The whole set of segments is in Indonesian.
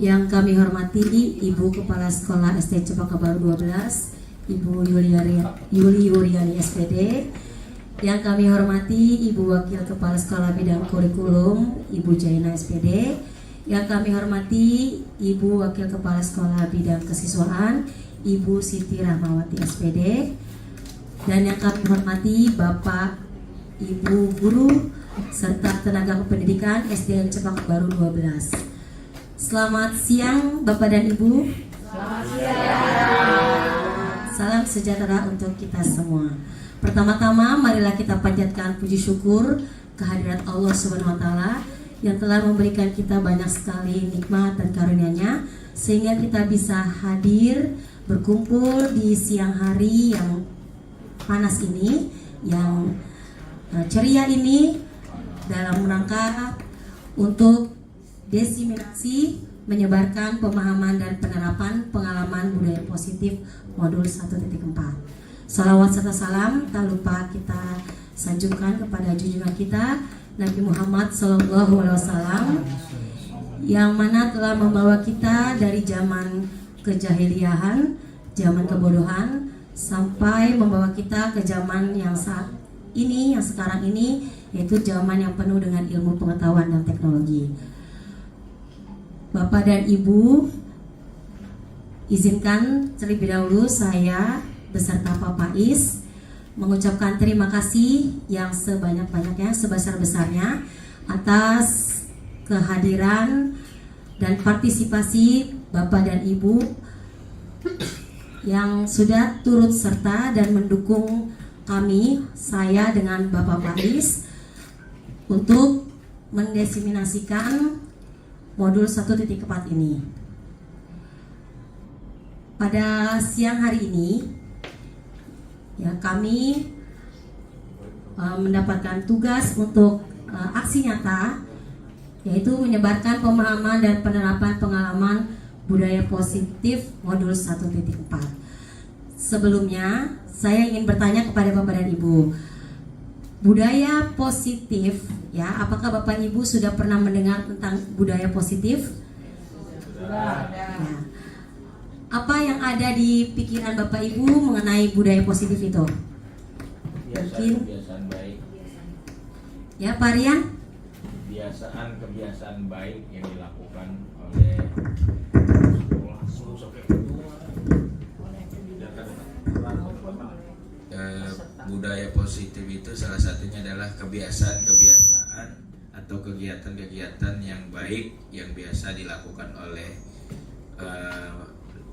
Yang kami hormati Ibu Kepala Sekolah SD Cempaka Baru 12, Ibu Yuli Wuryani SPD. Yang kami hormati Ibu Wakil Kepala Sekolah Bidang Kurikulum, Ibu Jaina SPD. Yang kami hormati Ibu Wakil Kepala Sekolah Bidang Kesiswaan, Ibu Siti Rahmawati SPD. Dan yang kami hormati Bapak, Ibu Guru, serta tenaga kependidikan SDN Cempaka Baru 12. Selamat siang Bapak dan Ibu. Selamat siang. Salam sejahtera untuk kita semua. Pertama-tama marilah kita panjatkan puji syukur kehadirat Allah Subhanahu wa taala yang telah memberikan kita banyak sekali nikmat dan karunia-Nya sehingga kita bisa hadir berkumpul di siang hari yang panas ini, yang ceria ini, dalam rangka untuk desiminasi menyebarkan pemahaman dan penerapan pengalaman budaya positif modul 1.4. Salawat serta salam tak lupa kita sanjungkan kepada junjungan kita Nabi Muhammad SAW yang mana telah membawa kita dari zaman kejahiliahan, zaman kebodohan, sampai membawa kita ke zaman yang saat ini, yang sekarang ini, yaitu zaman yang penuh dengan ilmu pengetahuan dan teknologi. Bapak dan Ibu, izinkan terlebih dahulu saya beserta Pak Pais mengucapkan terima kasih yang sebanyak-banyaknya, sebesar-besarnya atas kehadiran dan partisipasi Bapak dan Ibu yang sudah turut serta dan mendukung kami, saya dengan Bapak Pais, untuk mendesiminasikan modul 1.4 ini. Pada siang hari ini ya, kami mendapatkan tugas untuk aksi nyata, yaitu menyebarkan pemahaman dan penerapan pengalaman budaya positif modul 1.4. Sebelumnya saya ingin bertanya kepada Bapak dan Ibu, budaya positif ya, apakah Bapak Ibu sudah pernah mendengar tentang budaya positif? Sudah. Ya. Apa yang ada di pikiran Bapak Ibu mengenai budaya positif itu? Kebiasaan baik. Ya, Pak Rian? Kebiasaan baik yang dilakukan oleh budaya positif itu salah satunya adalah kebiasaan-kebiasaan atau kegiatan-kegiatan yang baik yang biasa dilakukan oleh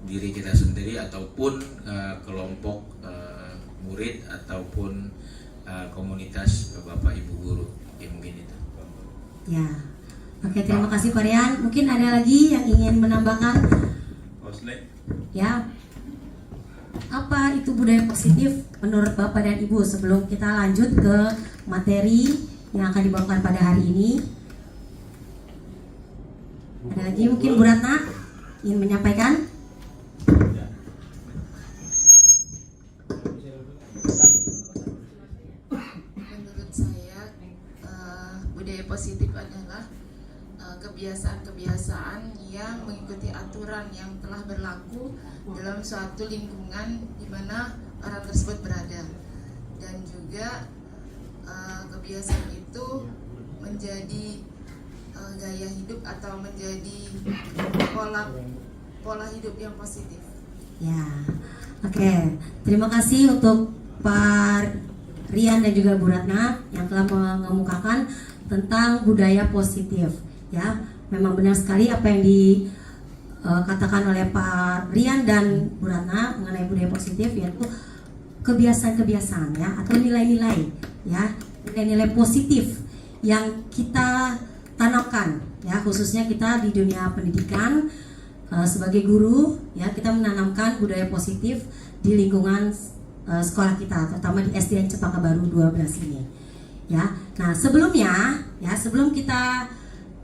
diri kita sendiri ataupun kelompok murid ataupun komunitas Bapak Ibu guru, ya mungkin itu. Ya. Oke, terima kasih Pak Rian. Mungkin ada lagi yang ingin menambahkan? Ya. Apa itu budaya positif menurut Bapak dan Ibu sebelum kita lanjut ke materi yang akan dibawakan pada hari ini? Ada lagi mungkin Bu Ratna ingin menyampaikan? Menurut saya, budaya positif adalah kebiasaan-kebiasaan yang mengikuti aturan yang telah berlaku dalam suatu lingkungan di mana orang tersebut berada, dan juga kebiasaan itu menjadi gaya hidup atau menjadi pola hidup yang positif. Ya, oke. Terima kasih untuk Pak Rian dan juga Bu Ratna yang telah mengemukakan tentang budaya positif. Ya, memang benar sekali apa yang dikatakan oleh Pak Rian dan Bu Ratna mengenai budaya positif, yaitu kebiasaan-kebiasaan ya, atau nilai-nilai ya, nilai-nilai positif yang kita tanamkan ya, khususnya kita di dunia pendidikan sebagai guru ya, kita menanamkan budaya positif di lingkungan sekolah kita, terutama di SDN Cempaka Baru 12 ini ya. Nah, sebelumnya ya, sebelum kita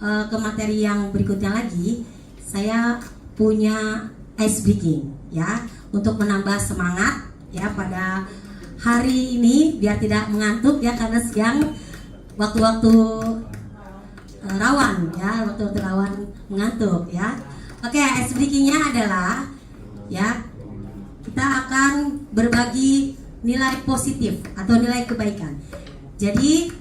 ke materi yang berikutnya lagi, saya punya ice breaking ya, untuk menambah semangat ya pada hari ini biar tidak mengantuk ya, karena siang waktu-waktu rawan ya, waktu-waktu rawan mengantuk ya. Oke, SBK-nya adalah ya, kita akan berbagi nilai positif atau nilai kebaikan. Jadi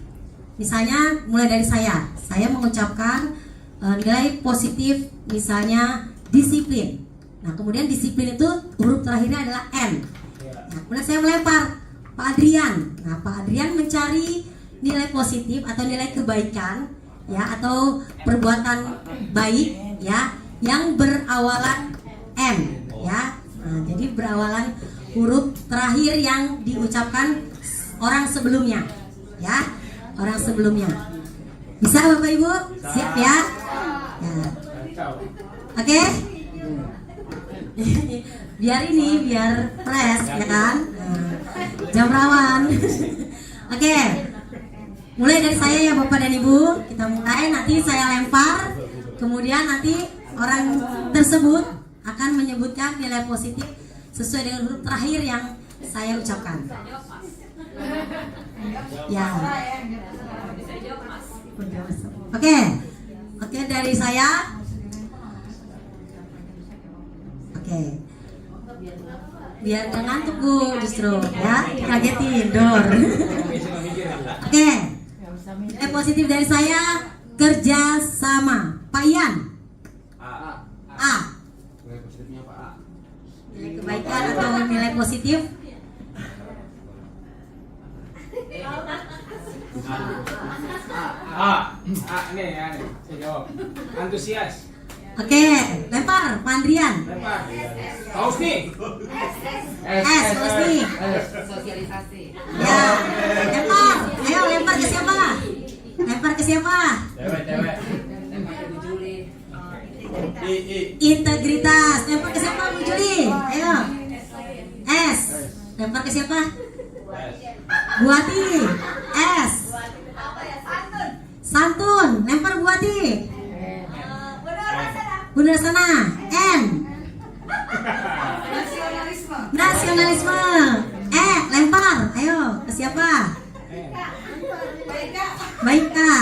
misalnya mulai dari saya mengucapkan nilai positif, misalnya disiplin. Nah, kemudian disiplin itu huruf terakhirnya adalah N. Nah, kemudian saya melempar Pak Adrian. Nah, Pak Adrian mencari nilai positif atau nilai kebaikan ya, atau perbuatan baik ya, yang berawalan M ya. Nah, jadi berawalan huruf terakhir yang diucapkan orang sebelumnya ya, orang sebelumnya. Bisa Bapak Ibu? Siap ya? Ya. Oke? biar fresh ya kan? Nah, jam rawan. Oke. Mulai dari saya ya Bapak dan Ibu. Kita mulai, nanti saya lempar, kemudian nanti orang tersebut akan menyebutkan nilai positif sesuai dengan huruf terakhir yang saya ucapkan. Ya. Oke, dari saya. Oke. Biar gak ngantuk Bu, justru ya, dikagetin dor. Oke. Nilai positif dari saya, kerja sama. Pak Ian. A. Nilai kebaikan atau nilai positif? Nih, saya jawab. Antusias. Oke, lempar Pak Andrian. Lempar. Paus nih. S, Husni. Sosialisasi. Ya, lempar. Ayo lempar ke siapa? Lempar ke siapa? Cewek. Lempar ke Bu Juli. Integritas. Lempar ke siapa Bu Juli? Ayo. S. Lempar ke siapa? Bu Ati. S. Santun. Lempar Bu Ati. Benar sana. N. Nasionalisme. Lempar. Ayo ke siapa? Baika.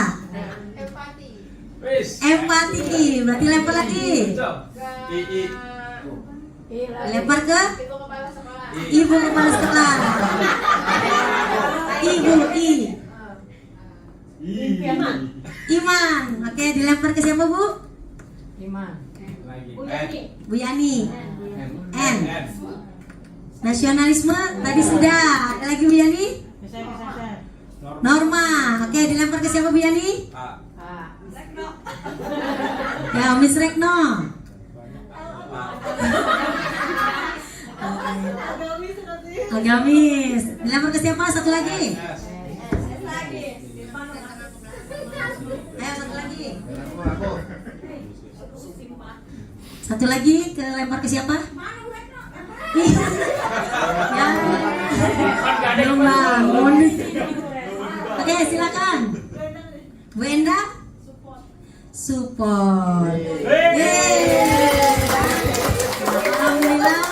Empati. Berarti lempar lagi. Lempar ke Ibu Kepala Sekolah. Ibu Iman. Oke, dilempar ke siapa Bu? Bu Yani. N. Nasionalisme tadi sudah. Ada lagi Bu Yani? Norma. Oke, dilempar ke siapa Bu Yani? Ya, Miss Rekno. Agamis. Dilempar ke siapa? Satu lagi. Ayo satu lagi. Satu lagi, ke lempar ke siapa? Ya. Belum bangun. Oke, silakan. Bu Enda. Support. Alhamdulillah.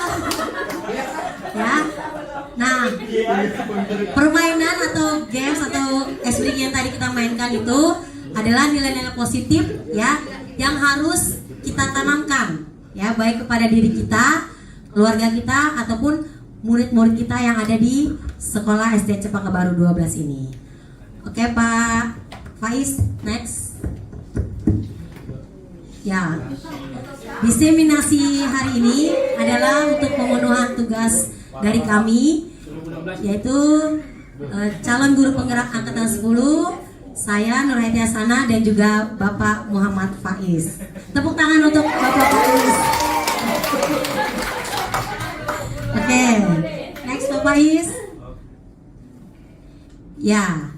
Ya. Nah, permainan atau games atau SBK yang tadi kita mainkan itu adalah nilai-nilai positif ya, yang harus kita tanamkan ya, baik kepada diri kita, keluarga kita, ataupun murid-murid kita yang ada di sekolah SD Cempaka Baru 12 ini. Oke Pak Faiz, next. Ya, diseminasi hari ini adalah untuk pemenuhan tugas dari kami, yaitu calon guru penggerak angkatan 10, saya Nurhayati Hasanah dan juga Bapak Muhammad Faiz. Tepuk tangan untuk Bapak Faiz. Oke, next Bapak Faiz. Ya,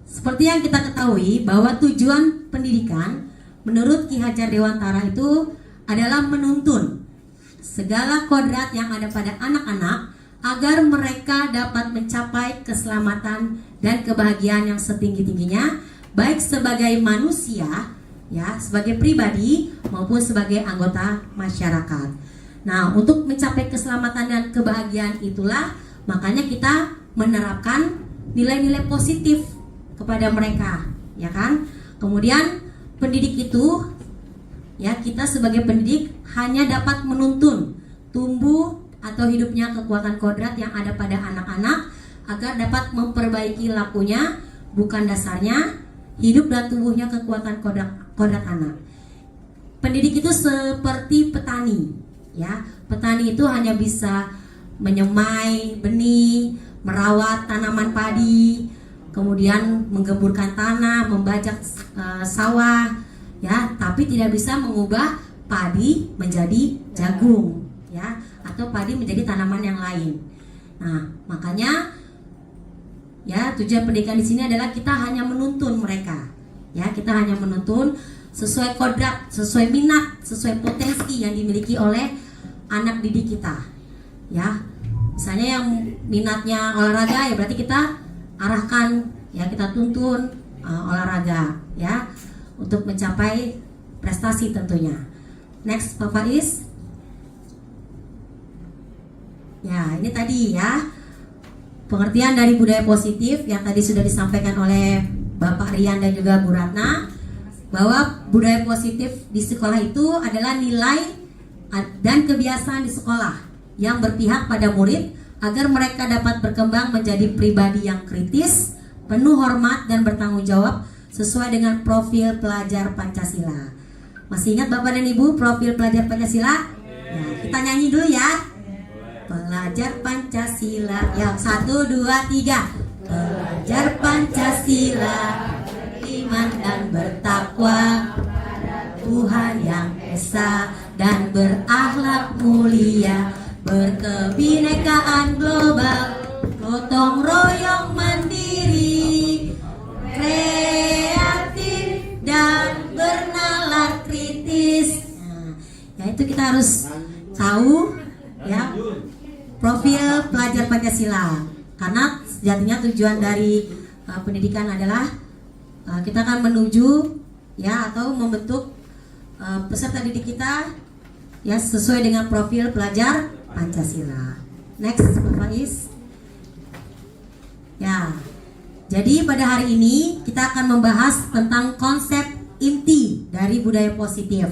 seperti yang kita ketahui bahwa tujuan pendidikan menurut Ki Hajar Dewantara itu adalah menuntun segala kodrat yang ada pada anak-anak agar mereka dapat mencapai keselamatan dan kebahagiaan yang setinggi-tingginya, baik sebagai manusia ya, sebagai pribadi maupun sebagai anggota masyarakat. Nah, untuk mencapai keselamatan dan kebahagiaan itulah makanya kita menerapkan nilai-nilai positif kepada mereka, ya kan? Kemudian pendidik itu ya kita sebagai pendidik hanya dapat menuntun tumbuh atau hidupnya kekuatan kodrat yang ada pada anak-anak agar dapat memperbaiki lakunya, bukan dasarnya hidup dan tumbuhnya kekuatan kodrat anak. Pendidik itu seperti petani, ya. Petani itu hanya bisa menyemai benih, merawat tanaman padi, kemudian menggemburkan tanah, membajak sawah, ya, tapi tidak bisa mengubah padi menjadi jagung, ya, atau padi menjadi tanaman yang lain. Nah, makanya ya tujuan pendidikan di sini adalah kita hanya menuntun mereka, ya, kita hanya menuntun sesuai kodrat, sesuai minat, sesuai potensi yang dimiliki oleh anak didik kita, ya. Misalnya yang minatnya olahraga, ya berarti kita arahkan, ya, kita tuntun olahraga, ya, untuk mencapai prestasi tentunya. Next, Pak Faiz. Ya, ini tadi ya pengertian dari budaya positif yang tadi sudah disampaikan oleh Bapak Rian dan juga Bu Ratna, bahwa budaya positif di sekolah itu adalah nilai dan kebiasaan di sekolah yang berpihak pada murid agar mereka dapat berkembang menjadi pribadi yang kritis, penuh hormat dan bertanggung jawab sesuai dengan profil pelajar Pancasila. Masih ingat Bapak dan Ibu profil pelajar Pancasila? Ya, kita nyanyi dulu ya. Pelajar Pancasila. Ya, 1, 2, 3. Pelajar Pancasila, beriman dan bertakwa Tuhan yang esa dan berakhlak mulia, berkebinekaan global, gotong royong mandiri, kreatif dan bernalar kritis. Nah, ya itu kita harus tahu, ya, profil pelajar Pancasila, karena sejatinya tujuan dari pendidikan adalah kita akan menuju, ya, atau membentuk peserta didik kita, ya, sesuai dengan profil pelajar Pancasila. Next, Pak Faiz. Ya, jadi pada hari ini kita akan membahas tentang konsep inti dari budaya positif.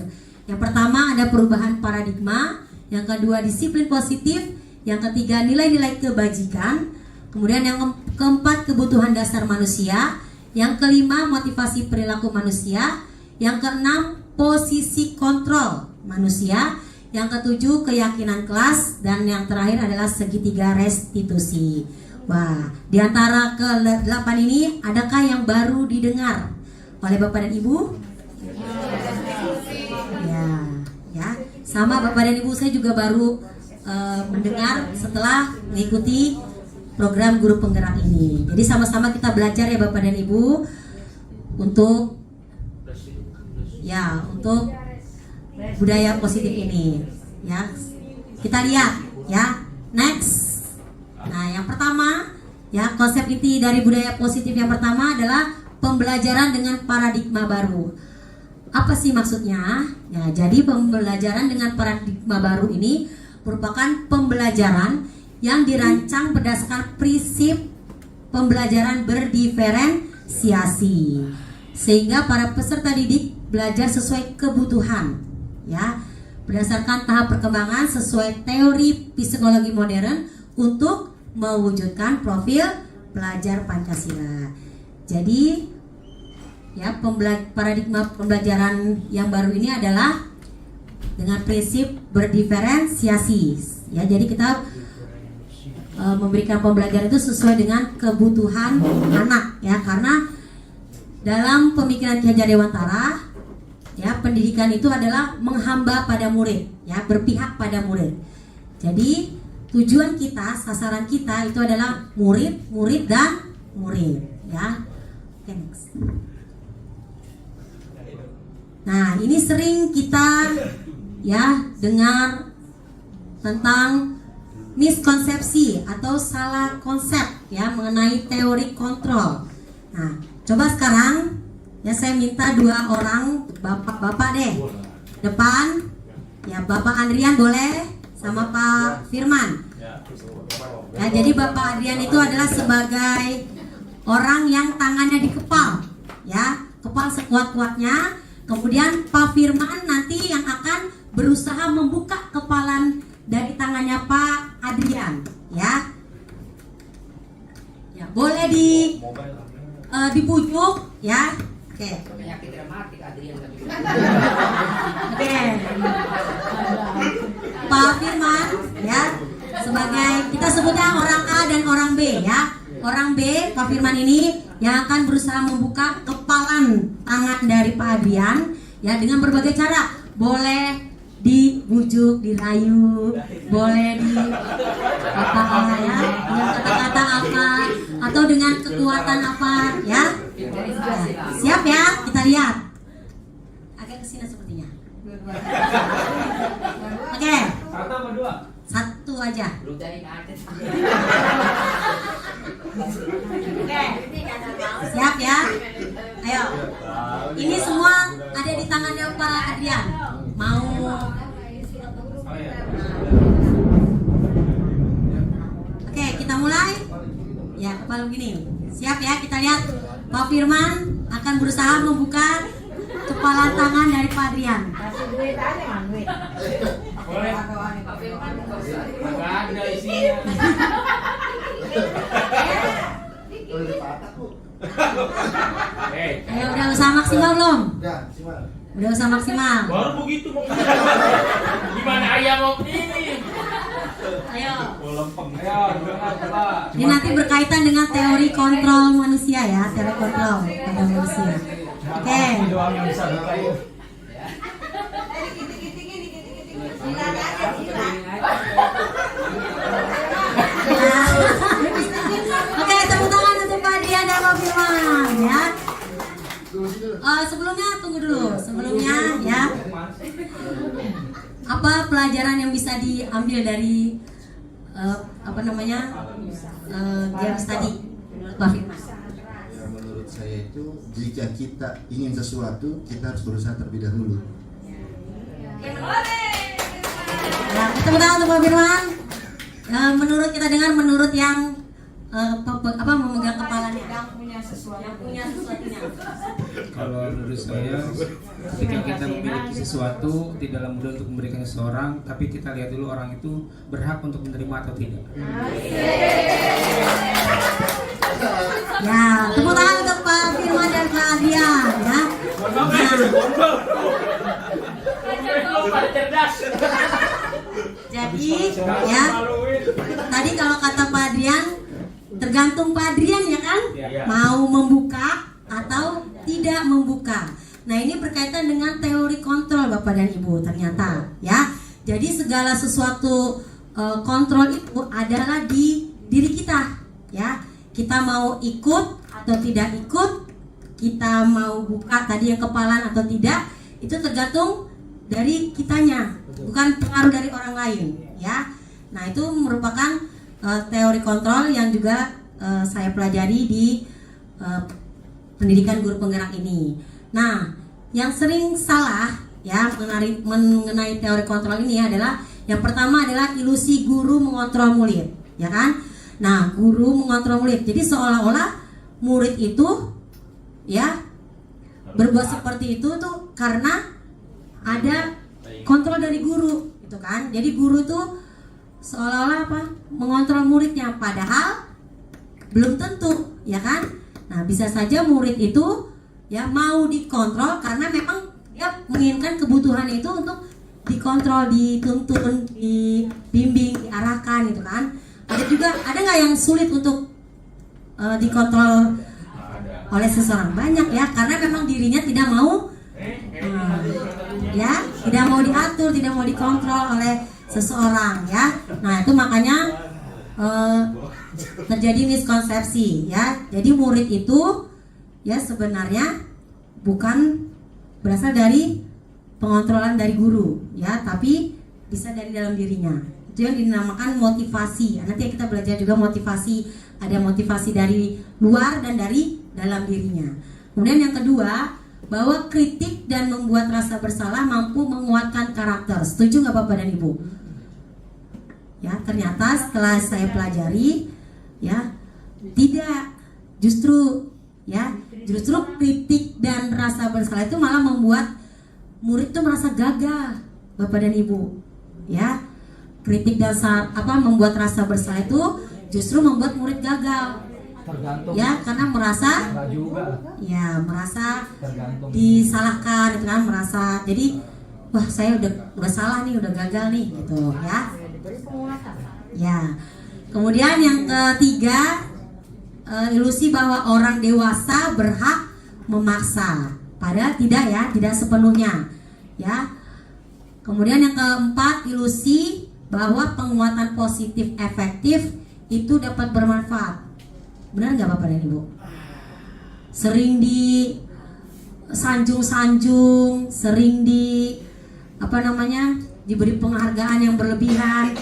Yang pertama ada perubahan paradigma, yang kedua disiplin positif, yang ketiga nilai-nilai kebajikan, kemudian yang keempat kebutuhan dasar manusia, yang kelima motivasi perilaku manusia, yang keenam posisi kontrol manusia, yang ketujuh keyakinan kelas, dan yang terakhir adalah segitiga restitusi. Wah, di antara ke-8 ini adakah yang baru didengar oleh Bapak dan Ibu? Ya, sama Bapak dan Ibu, saya juga baru mendengar setelah mengikuti program guru penggerak ini. Jadi sama-sama kita belajar ya Bapak dan Ibu untuk budaya positif ini, ya. Kita lihat, ya. Next. Nah, yang pertama, ya, konsep inti dari budaya positif yang pertama adalah pembelajaran dengan paradigma baru. Apa sih maksudnya? Ya, jadi pembelajaran dengan paradigma baru ini merupakan pembelajaran yang dirancang berdasarkan prinsip pembelajaran berdiferensiasi, sehingga para peserta didik belajar sesuai kebutuhan, ya, berdasarkan tahap perkembangan sesuai teori psikologi modern untuk mewujudkan profil pelajar Pancasila. Jadi, ya, paradigma pembelajaran yang baru ini adalah dengan prinsip berdiferensiasi, ya. Jadi kita memberikan pembelajaran itu sesuai dengan kebutuhan anak, ya, karena dalam pemikiran Ki Hajar Dewantara, ya, pendidikan itu adalah menghamba pada murid, ya, berpihak pada murid. Jadi tujuan kita, sasaran kita itu adalah murid, dan murid, ya. Okay, next. Nah, ini sering kita, ya, dengar tentang miskonsepsi atau salah konsep, ya, mengenai teori kontrol. Nah, coba sekarang, ya, saya minta 2 orang bapak-bapak deh depan, ya, Bapak Andrian boleh sama Pak Firman. Ya, jadi Bapak Andrian itu adalah sebagai orang yang tangannya dikepal, ya, kepal sekuat-kuatnya. Kemudian Pak Firman nanti berusaha membuka kepalan dari tangannya Pak Adrian, ya. Ya, boleh dipujuk, ya. Oke. Penyakit rematik Adrian tapi. Oke. Pak Firman, ya. Sebagai kita sebutnya orang A dan orang B, ya. Orang B, Pak Firman ini yang akan berusaha membuka kepalan tangan dari Pak Adrian, ya, dengan berbagai cara. Boleh dibujuk, dirayu, boleh di apa ya, dengan kata-kata apa, atau dengan kekuatan apa, ya. Siap ya, kita lihat. Agak kesini sepertinya. Oke. Satu apa dua? Satu aja. Belum jadi ada. Oke. Siap ya. Ayo. Ini semua ada di tangannya Pak Adrian. Mau? Oh ya. Oke, kita mulai. Ya, kepala begini. Siap ya, kita lihat. Pak Firman akan berusaha membuka kepala tangan dari Pak Adrian. Boleh. Enggak ada isinya. Ayo, udah usaha maksimal belum? Udah usaha maksimal. Baru begitu mau gimana ayam mau ini? Ayo. Ayo, coba. Ini nanti berkaitan dengan teori kontrol manusia ya, teori kontrol pada manusia. Oke. Doang yang bisa buka itu. Oke, tepuk tangan untuk Pak Adrian dan Pak Firman ya. Sebelumnya tunggu dulu. Sebelumnya ya. Apa pelajaran yang bisa diambil dari games tadi menurut Pak Firman? Ya, menurut saya itu jika kita ingin sesuatu kita harus berusaha terlebih dahulu. Ya, tepuk tangan untuk Pak Firman. Menurut kita dengar, menurut yang memegang kepalanya, yang punya sesuatunya. Kalau menurut saya, ketika kita memiliki sesuatu tidak mudah untuk memberikan seseorang, tapi kita lihat dulu orang itu berhak untuk menerima atau tidak. Ya, tepuk tangan untuk Pak Firman dan Pak Adrian ya. Jadi ya, tadi kalau kata Pak Adrian, tergantung Pak Adrian ya kan, mau membuka atau tidak membuka. Nah, ini berkaitan dengan teori kontrol Bapak dan Ibu ternyata ya. Jadi segala sesuatu kontrol itu adalah di diri kita ya. Kita mau ikut atau tidak ikut, kita mau buka tadi yang kepalan atau tidak, itu tergantung dari kitanya, bukan pengaruh dari orang lain ya. Nah, itu merupakan teori kontrol yang juga saya pelajari di pendidikan guru penggerak ini. Nah, yang sering salah ya mengenai teori kontrol ini adalah yang pertama adalah ilusi guru mengontrol murid, ya kan? Nah, guru mengontrol murid. Jadi seolah-olah murid itu ya berbuat seperti itu tuh karena ada kontrol dari guru, gitu kan? Jadi guru tuh seolah-olah apa? Mengontrol muridnya, padahal belum tentu, ya kan? Nah, bisa saja murid itu ya mau dikontrol karena memang dia menginginkan kebutuhannya itu untuk dikontrol, dituntun, dibimbing, diarahkan, gitu kan? Ada nggak yang sulit untuk dikontrol oleh seseorang? Banyak ya, karena memang dirinya tidak mau ya, tidak mau diatur, tidak mau dikontrol oleh seseorang ya. Nah, itu makanya terjadi miskonsepsi ya. Jadi murid itu ya sebenarnya bukan berasal dari pengontrolan dari guru ya, tapi bisa dari dalam dirinya. Itu yang dinamakan motivasi. Nanti kita belajar juga motivasi, ada motivasi dari luar dan dari dalam dirinya. Kemudian yang kedua, bahwa kritik dan membuat rasa bersalah mampu menguatkan karakter. Setuju nggak Bapak dan Ibu? Ya, ternyata setelah saya pelajari, ya tidak, justru kritik dan rasa bersalah itu malah membuat murid itu merasa gagal, Bapak dan Ibu, ya. Kritik dan membuat rasa bersalah itu justru membuat murid gagal, Tergantung. ya, karena merasa Enggak juga. ya merasa Tergantung. disalahkan gitu kan, merasa jadi wah saya udah salah nih, udah gagal nih gitu ya. Ya. Kemudian yang ketiga, ilusi bahwa orang dewasa berhak memaksa, padahal tidak ya, tidak sepenuhnya ya. Kemudian yang keempat, ilusi bahwa penguatan positif efektif itu dapat bermanfaat. Benar nggak Bapak dan Ibu? Sering di sanjung-sanjung, sering diberi penghargaan yang berlebihan.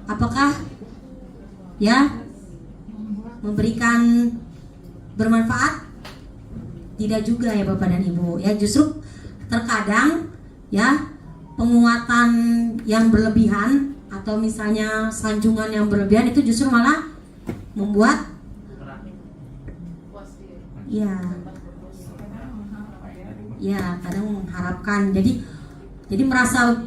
Apakah ya memberikan bermanfaat? Tidak juga ya Bapak dan Ibu. Ya justru terkadang ya penguatan yang berlebihan atau misalnya sanjungan yang berlebihan itu justru malah membuat ya kadang mengharapkan jadi merasa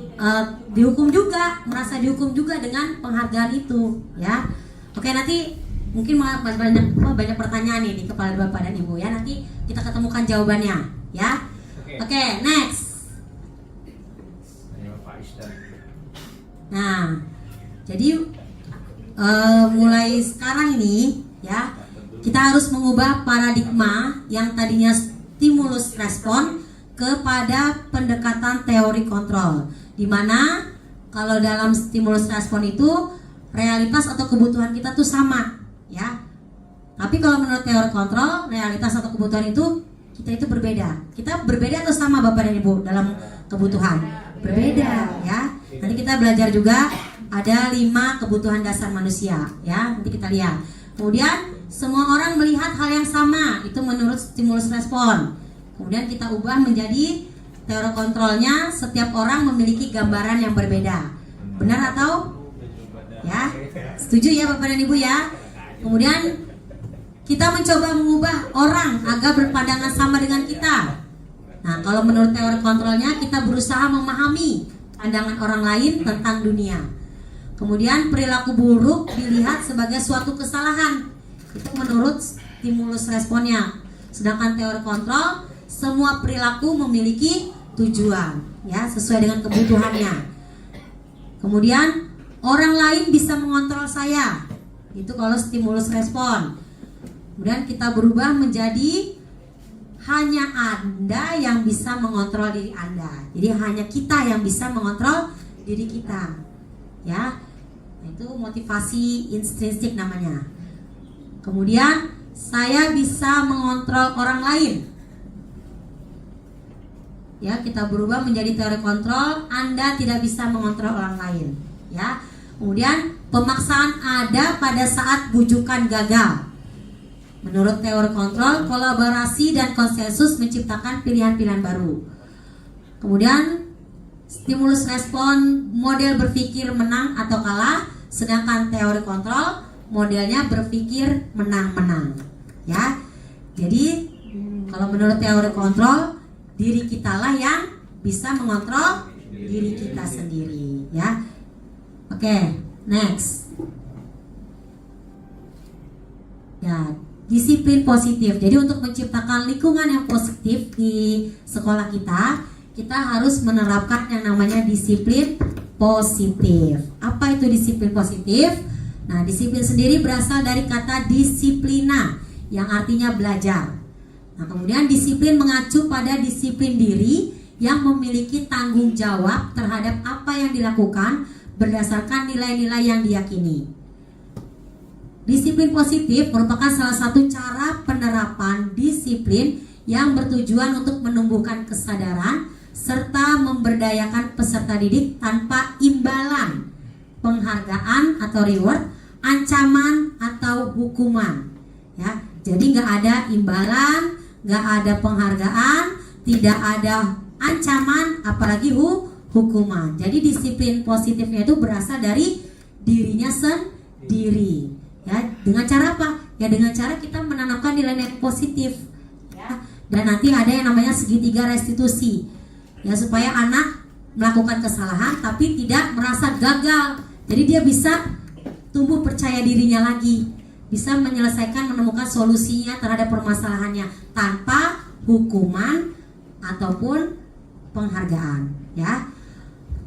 dihukum juga dengan penghargaan itu ya. Oke, nanti mungkin banyak pertanyaan nih di kepala Bapak dan Ibu ya, nanti kita ketemukan jawabannya ya. Oke, next. Nah, jadi mulai sekarang ini ya kita harus mengubah paradigma yang tadinya stimulus respon kepada pendekatan teori kontrol, di mana kalau dalam stimulus respon itu realitas atau kebutuhan kita tuh sama ya, tapi kalau menurut teori kontrol realitas atau kebutuhan itu kita itu berbeda. Kita berbeda atau sama Bapak dan Ibu dalam kebutuhan? Berbeda ya. Nanti kita belajar juga ada 5 kebutuhan dasar manusia ya, nanti kita lihat. Kemudian semua orang melihat hal yang sama, itu menurut stimulus respon. Kemudian kita ubah menjadi teori kontrolnya, setiap orang memiliki gambaran yang berbeda. Benar atau? Ya, setuju ya Bapak dan Ibu ya. Kemudian kita mencoba mengubah orang agar berpandangan sama dengan kita. Nah, kalau menurut teori kontrolnya kita berusaha memahami pandangan orang lain tentang dunia. Kemudian perilaku buruk dilihat sebagai suatu kesalahan. Itu menurut stimulus responnya. Sedangkan teori kontrol, semua perilaku memiliki tujuan, ya, sesuai dengan kebutuhannya. Kemudian orang lain bisa mengontrol saya. Itu kalau stimulus respon. Kemudian kita berubah menjadi hanya Anda yang bisa mengontrol diri Anda. Jadi hanya kita yang bisa mengontrol diri kita. Ya. Itu motivasi intrinsik namanya. Kemudian saya bisa mengontrol orang lain. Ya, kita berubah menjadi teori kontrol, Anda tidak bisa mengontrol orang lain. Ya. Kemudian pemaksaan ada pada saat bujukan gagal. Menurut teori kontrol, kolaborasi dan konsensus menciptakan pilihan-pilihan baru. Kemudian stimulus respon, model berpikir menang atau kalah, sedangkan teori kontrol modelnya berpikir menang-menang. Ya. Jadi kalau menurut teori kontrol, diri kitalah yang bisa mengontrol diri kita sendiri, ya. Oke, next. Ya, disiplin positif. Jadi untuk menciptakan lingkungan yang positif di sekolah kita, kita harus menerapkan yang namanya disiplin positif. Apa itu disiplin positif? Nah, disiplin sendiri berasal dari kata disiplina yang artinya belajar. Nah, kemudian disiplin mengacu pada disiplin diri yang memiliki tanggung jawab terhadap apa yang dilakukan berdasarkan nilai-nilai yang diyakini. Disiplin positif merupakan salah satu cara penerapan disiplin yang bertujuan untuk menumbuhkan kesadaran serta memberdayakan peserta didik tanpa imbalan, penghargaan atau reward, ancaman atau hukuman. Ya, jadi nggak ada imbalan, nggak ada penghargaan, tidak ada ancaman, apalagi hukuman. Jadi disiplin positifnya itu berasal dari dirinya sendiri. Ya, dengan cara apa? Ya dengan cara kita menanamkan nilai-nilai positif. Ya, dan nanti ada yang namanya segitiga restitusi. Ya, supaya anak melakukan kesalahan tapi tidak merasa gagal. Jadi dia bisa tumbuh percaya dirinya lagi, bisa menyelesaikan, menemukan solusinya terhadap permasalahannya tanpa hukuman ataupun penghargaan, ya.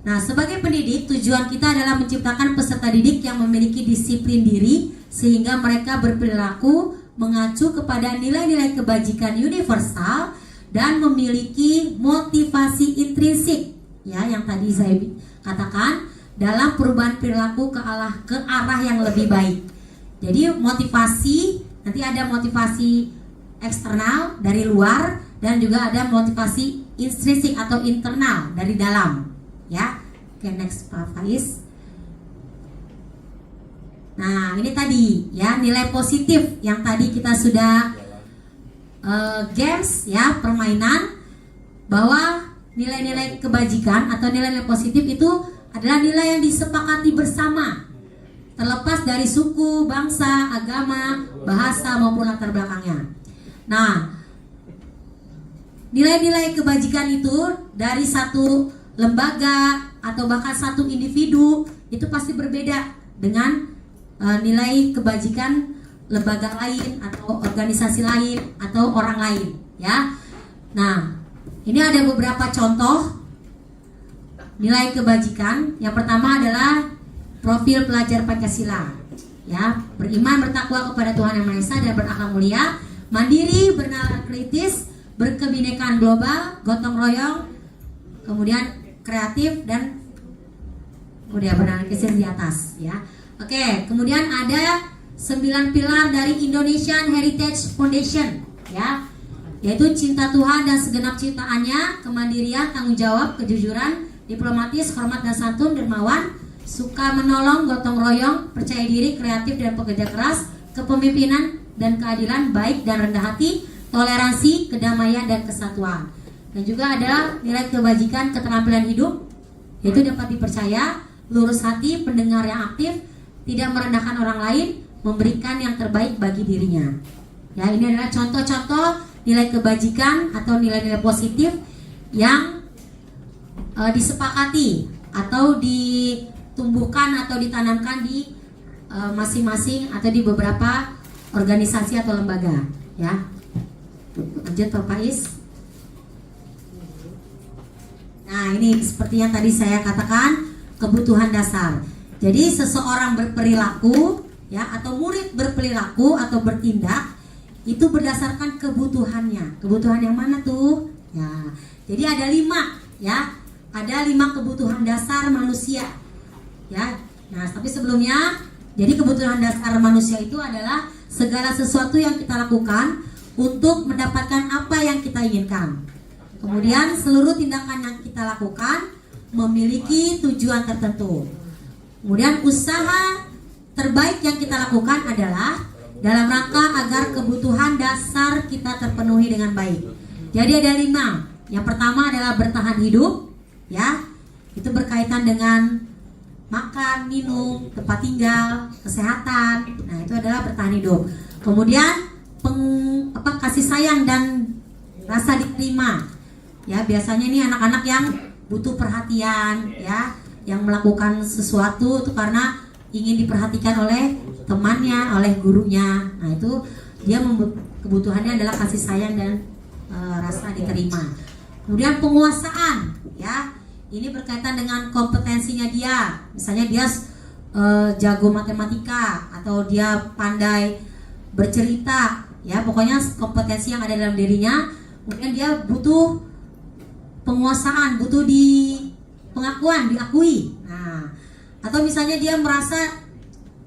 Nah, sebagai pendidik, tujuan kita adalah menciptakan peserta didik yang memiliki disiplin diri sehingga mereka berperilaku mengacu kepada nilai-nilai kebajikan universal dan memiliki motivasi intrinsik, ya, yang tadi saya katakan, dalam perubahan perilaku ke arah yang lebih baik. Jadi motivasi, nanti ada motivasi eksternal dari luar dan juga ada motivasi intrinsik atau internal dari dalam, ya. Oke, next Pak Faiz. Nah, ini tadi ya nilai positif yang tadi kita sudah games, ya, permainan, bahwa nilai-nilai kebajikan atau nilai-nilai positif itu adalah nilai yang disepakati bersama, terlepas dari suku, bangsa, agama, bahasa maupun latar belakangnya. Nah, nilai-nilai kebajikan itu dari satu lembaga atau bahkan satu individu itu pasti berbeda dengan nilai kebajikan lembaga lain atau organisasi lain atau orang lain, ya. Nah, ini ada beberapa contoh nilai kebajikan. Yang pertama adalah profil pelajar Pancasila, ya, beriman bertakwa kepada Tuhan Yang Maha Esa dan berakhlak mulia, mandiri, bernalar kritis, berkebinekaan global, gotong royong, kemudian kreatif, dan kemudian bernalar kritis di atas, ya. Oke, kemudian ada 9 pilar dari Indonesian Heritage Foundation, ya, yaitu cinta Tuhan dan segenap ciptaannya, kemandirian, tanggung jawab, kejujuran, diplomatis, hormat dan santun, dermawan, suka menolong, gotong royong, percaya diri, kreatif dan pekerja keras, kepemimpinan dan keadilan, baik dan rendah hati, toleransi, kedamaian dan kesatuan. Dan juga ada nilai kebajikan keterampilan hidup, yaitu dapat dipercaya, lurus hati, pendengar yang aktif, tidak merendahkan orang lain, memberikan yang terbaik bagi dirinya. Ya, ini adalah contoh-contoh nilai kebajikan atau nilai-nilai positif yang disepakati atau ditumbuhkan atau ditanamkan di masing-masing atau di beberapa organisasi atau lembaga, ya. Lanjut Pak Faiz. Nah, ini seperti yang tadi saya katakan, kebutuhan dasar. Jadi seseorang berperilaku, ya, atau murid berperilaku atau bertindak itu berdasarkan kebutuhannya. Kebutuhan yang mana tuh? Ya, jadi ada 5, ya. Ada 5 kebutuhan dasar manusia, ya. Nah, tapi sebelumnya, jadi kebutuhan dasar manusia itu adalah segala sesuatu yang kita lakukan untuk mendapatkan apa yang kita inginkan. Kemudian seluruh tindakan yang kita lakukan memiliki tujuan tertentu. Kemudian usaha terbaik yang kita lakukan adalah dalam rangka agar kebutuhan dasar kita terpenuhi dengan baik. Jadi ada 5. Yang pertama adalah bertahan hidup, ya. Itu berkaitan dengan makan, minum, tempat tinggal, kesehatan. Nah, itu adalah bertahan hidup. Kemudian kasih sayang dan rasa diterima. Ya, biasanya ini anak-anak yang butuh perhatian, ya, yang melakukan sesuatu itu karena ingin diperhatikan oleh temannya, oleh gurunya. Nah, itu dia kebutuhannya adalah kasih sayang dan rasa diterima. Kemudian penguasaan, ya, ini berkaitan dengan kompetensinya dia. Misalnya dia jago matematika atau dia pandai bercerita, ya, pokoknya kompetensi yang ada dalam dirinya. Kemudian dia butuh penguasaan, butuh pengakuan, diakui. Nah, atau misalnya dia merasa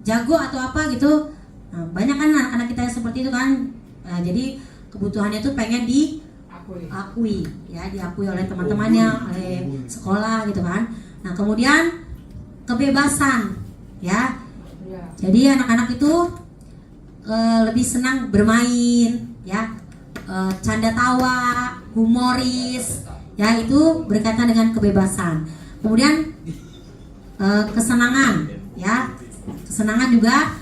jago atau apa gitu. Nah, banyak kan anak-anak kita yang seperti itu kan. Nah, jadi kebutuhannya tuh pengen diakui, ya, diakui oleh teman-temannya, oleh sekolah gitu kan. Nah, kemudian kebebasan, ya. Jadi anak-anak itu lebih senang bermain, ya, canda tawa, humoris, ya, itu berkaitan dengan kebebasan. Kemudian kesenangan, ya, kesenangan juga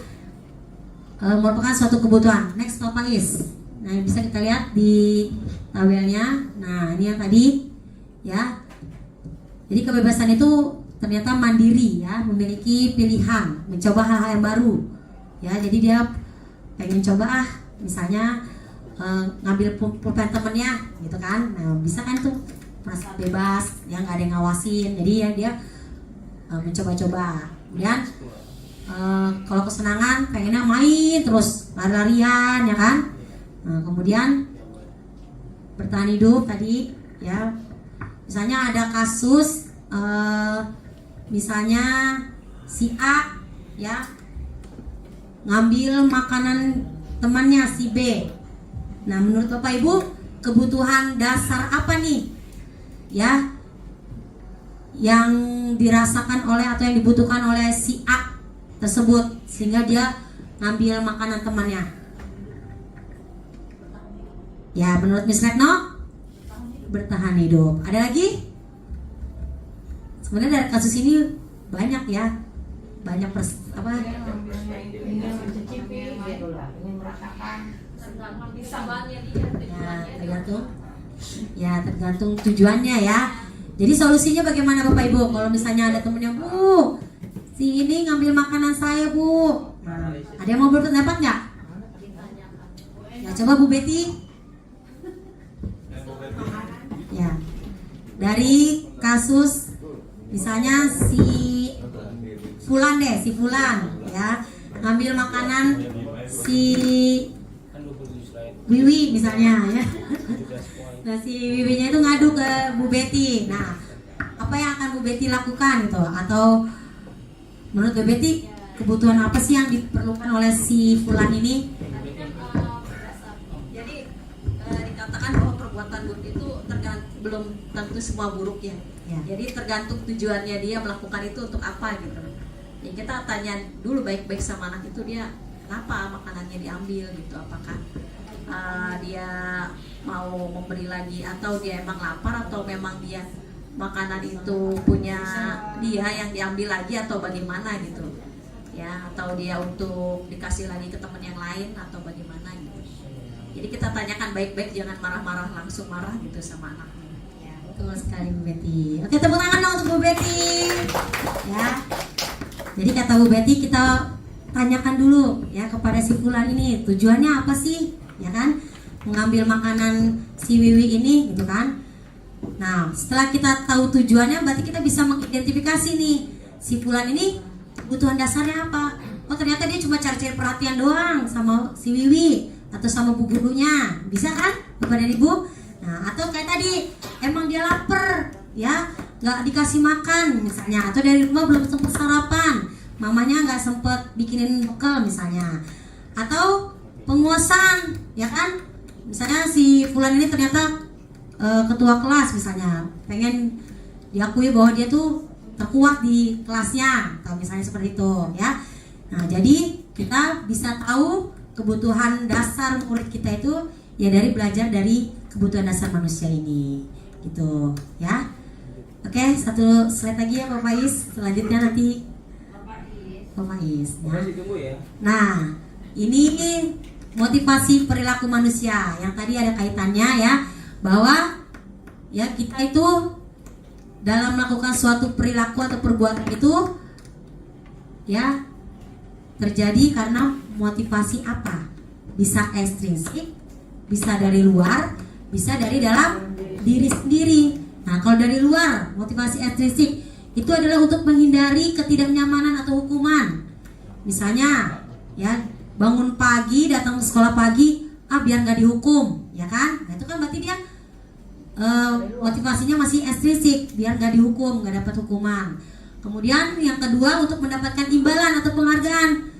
merupakan suatu kebutuhan. Next Pak Faiz. Nah, bisa kita lihat di tabelnya. Nah, ini yang tadi, ya, Jadi kebebasan itu ternyata mandiri ya, memiliki pilihan, mencoba hal-hal yang baru. Ya, jadi dia pengen coba misalnya ngambil pulpen temennya gitu kan. Nah, bisa kan tuh merasa bebas, ya nggak ada yang ngawasin. Jadi ya dia mencoba-coba. Kemudian kalau kesenangan pengennya main terus, lari-larian ya kan. Nah, kemudian bertahan hidup tadi ya, misalnya ada kasus misalnya si A ya ngambil makanan temannya si B. Nah, menurut Bapak Ibu, kebutuhan dasar apa nih ya yang dirasakan oleh atau yang dibutuhkan oleh si A tersebut sehingga dia ngambil makanan temannya? Ya, menurut Miss Retno, bertahan hidup. Ada lagi? Sebenarnya dari kasus ini banyak ya, banyak tergantung tujuannya ya. Jadi solusinya bagaimana Bapak Ibu? Kalau misalnya ada temennya, Bu, si ini ngambil makanan saya, Bu. Nah, ada yang mau berpendapat nggak? Ya, coba Bu Betty. Ya, dari kasus misalnya si Fulan ya ngambil makanan si Wiwi misalnya ya. Nah, si Wiwinya itu ngadu ke Bu Betty. Nah, apa yang akan Bu Betty lakukan gitu? Atau menurut Bu Betty kebutuhan apa sih yang diperlukan oleh si Fulan ini? Jadi dikatakan bahwa perbuatan buruk itu belum tentu semua buruk ya. Jadi tergantung tujuannya dia melakukan itu untuk apa gitu. Ya kita tanya dulu baik-baik sama anak itu, dia kenapa makanannya diambil gitu, apakah dia mau memberi lagi atau dia emang lapar atau memang dia makanan itu punya dia yang diambil lagi atau bagaimana gitu ya, atau dia untuk dikasih lagi ke teman yang lain atau bagaimana gitu. Jadi kita tanyakan baik-baik, jangan marah-marah langsung marah gitu sama anaknya. Ya, betul sekali Bu Betty. Oke, tepuk tangan dong untuk Bu Betty ya. Jadi kata Bu Betty, kita tanyakan dulu ya kepada si Fulan ini tujuannya apa sih, ya kan, mengambil makanan si Wiwi ini gitu kan. Nah, setelah kita tahu tujuannya, berarti kita bisa mengidentifikasi nih si Fulan ini kebutuhan dasarnya apa. Oh, ternyata dia cuma cari-cari perhatian doang sama si Wiwi atau sama bu gurunya, bisa kan Bapak dan Ibu? Nah, atau kayak tadi emang dia lapar ya, nggak dikasih makan misalnya, atau dari rumah belum sempat sarapan, mamanya nggak sempet bikinin bekal misalnya, atau penguasaan ya kan, misalnya si Fulan ini ternyata ketua kelas misalnya, pengen diakui bahwa dia tuh terkuat di kelasnya atau misalnya seperti itu ya. Nah, jadi kita bisa tahu kebutuhan dasar murid kita itu ya dari belajar dari kebutuhan dasar manusia ini gitu ya. Oke, satu slide lagi ya Pak Faiz, selanjutnya nanti Pak Faiz ya. Nah, ini motivasi perilaku manusia yang tadi ada kaitannya ya, bahwa ya kita itu dalam melakukan suatu perilaku atau perbuatan itu ya terjadi karena motivasi apa? Bisa ekstrinsik, bisa dari luar, bisa dari dalam diri sendiri. Nah, kalau dari luar, motivasi ekstrinsik itu adalah untuk menghindari ketidaknyamanan atau hukuman. Misalnya, ya bangun pagi, datang ke sekolah pagi, biar nggak dihukum, ya kan? Nah, itu kan berarti dia motivasinya masih ekstrinsik, biar nggak dihukum, nggak dapat hukuman. Kemudian yang kedua untuk mendapatkan imbalan atau penghargaan.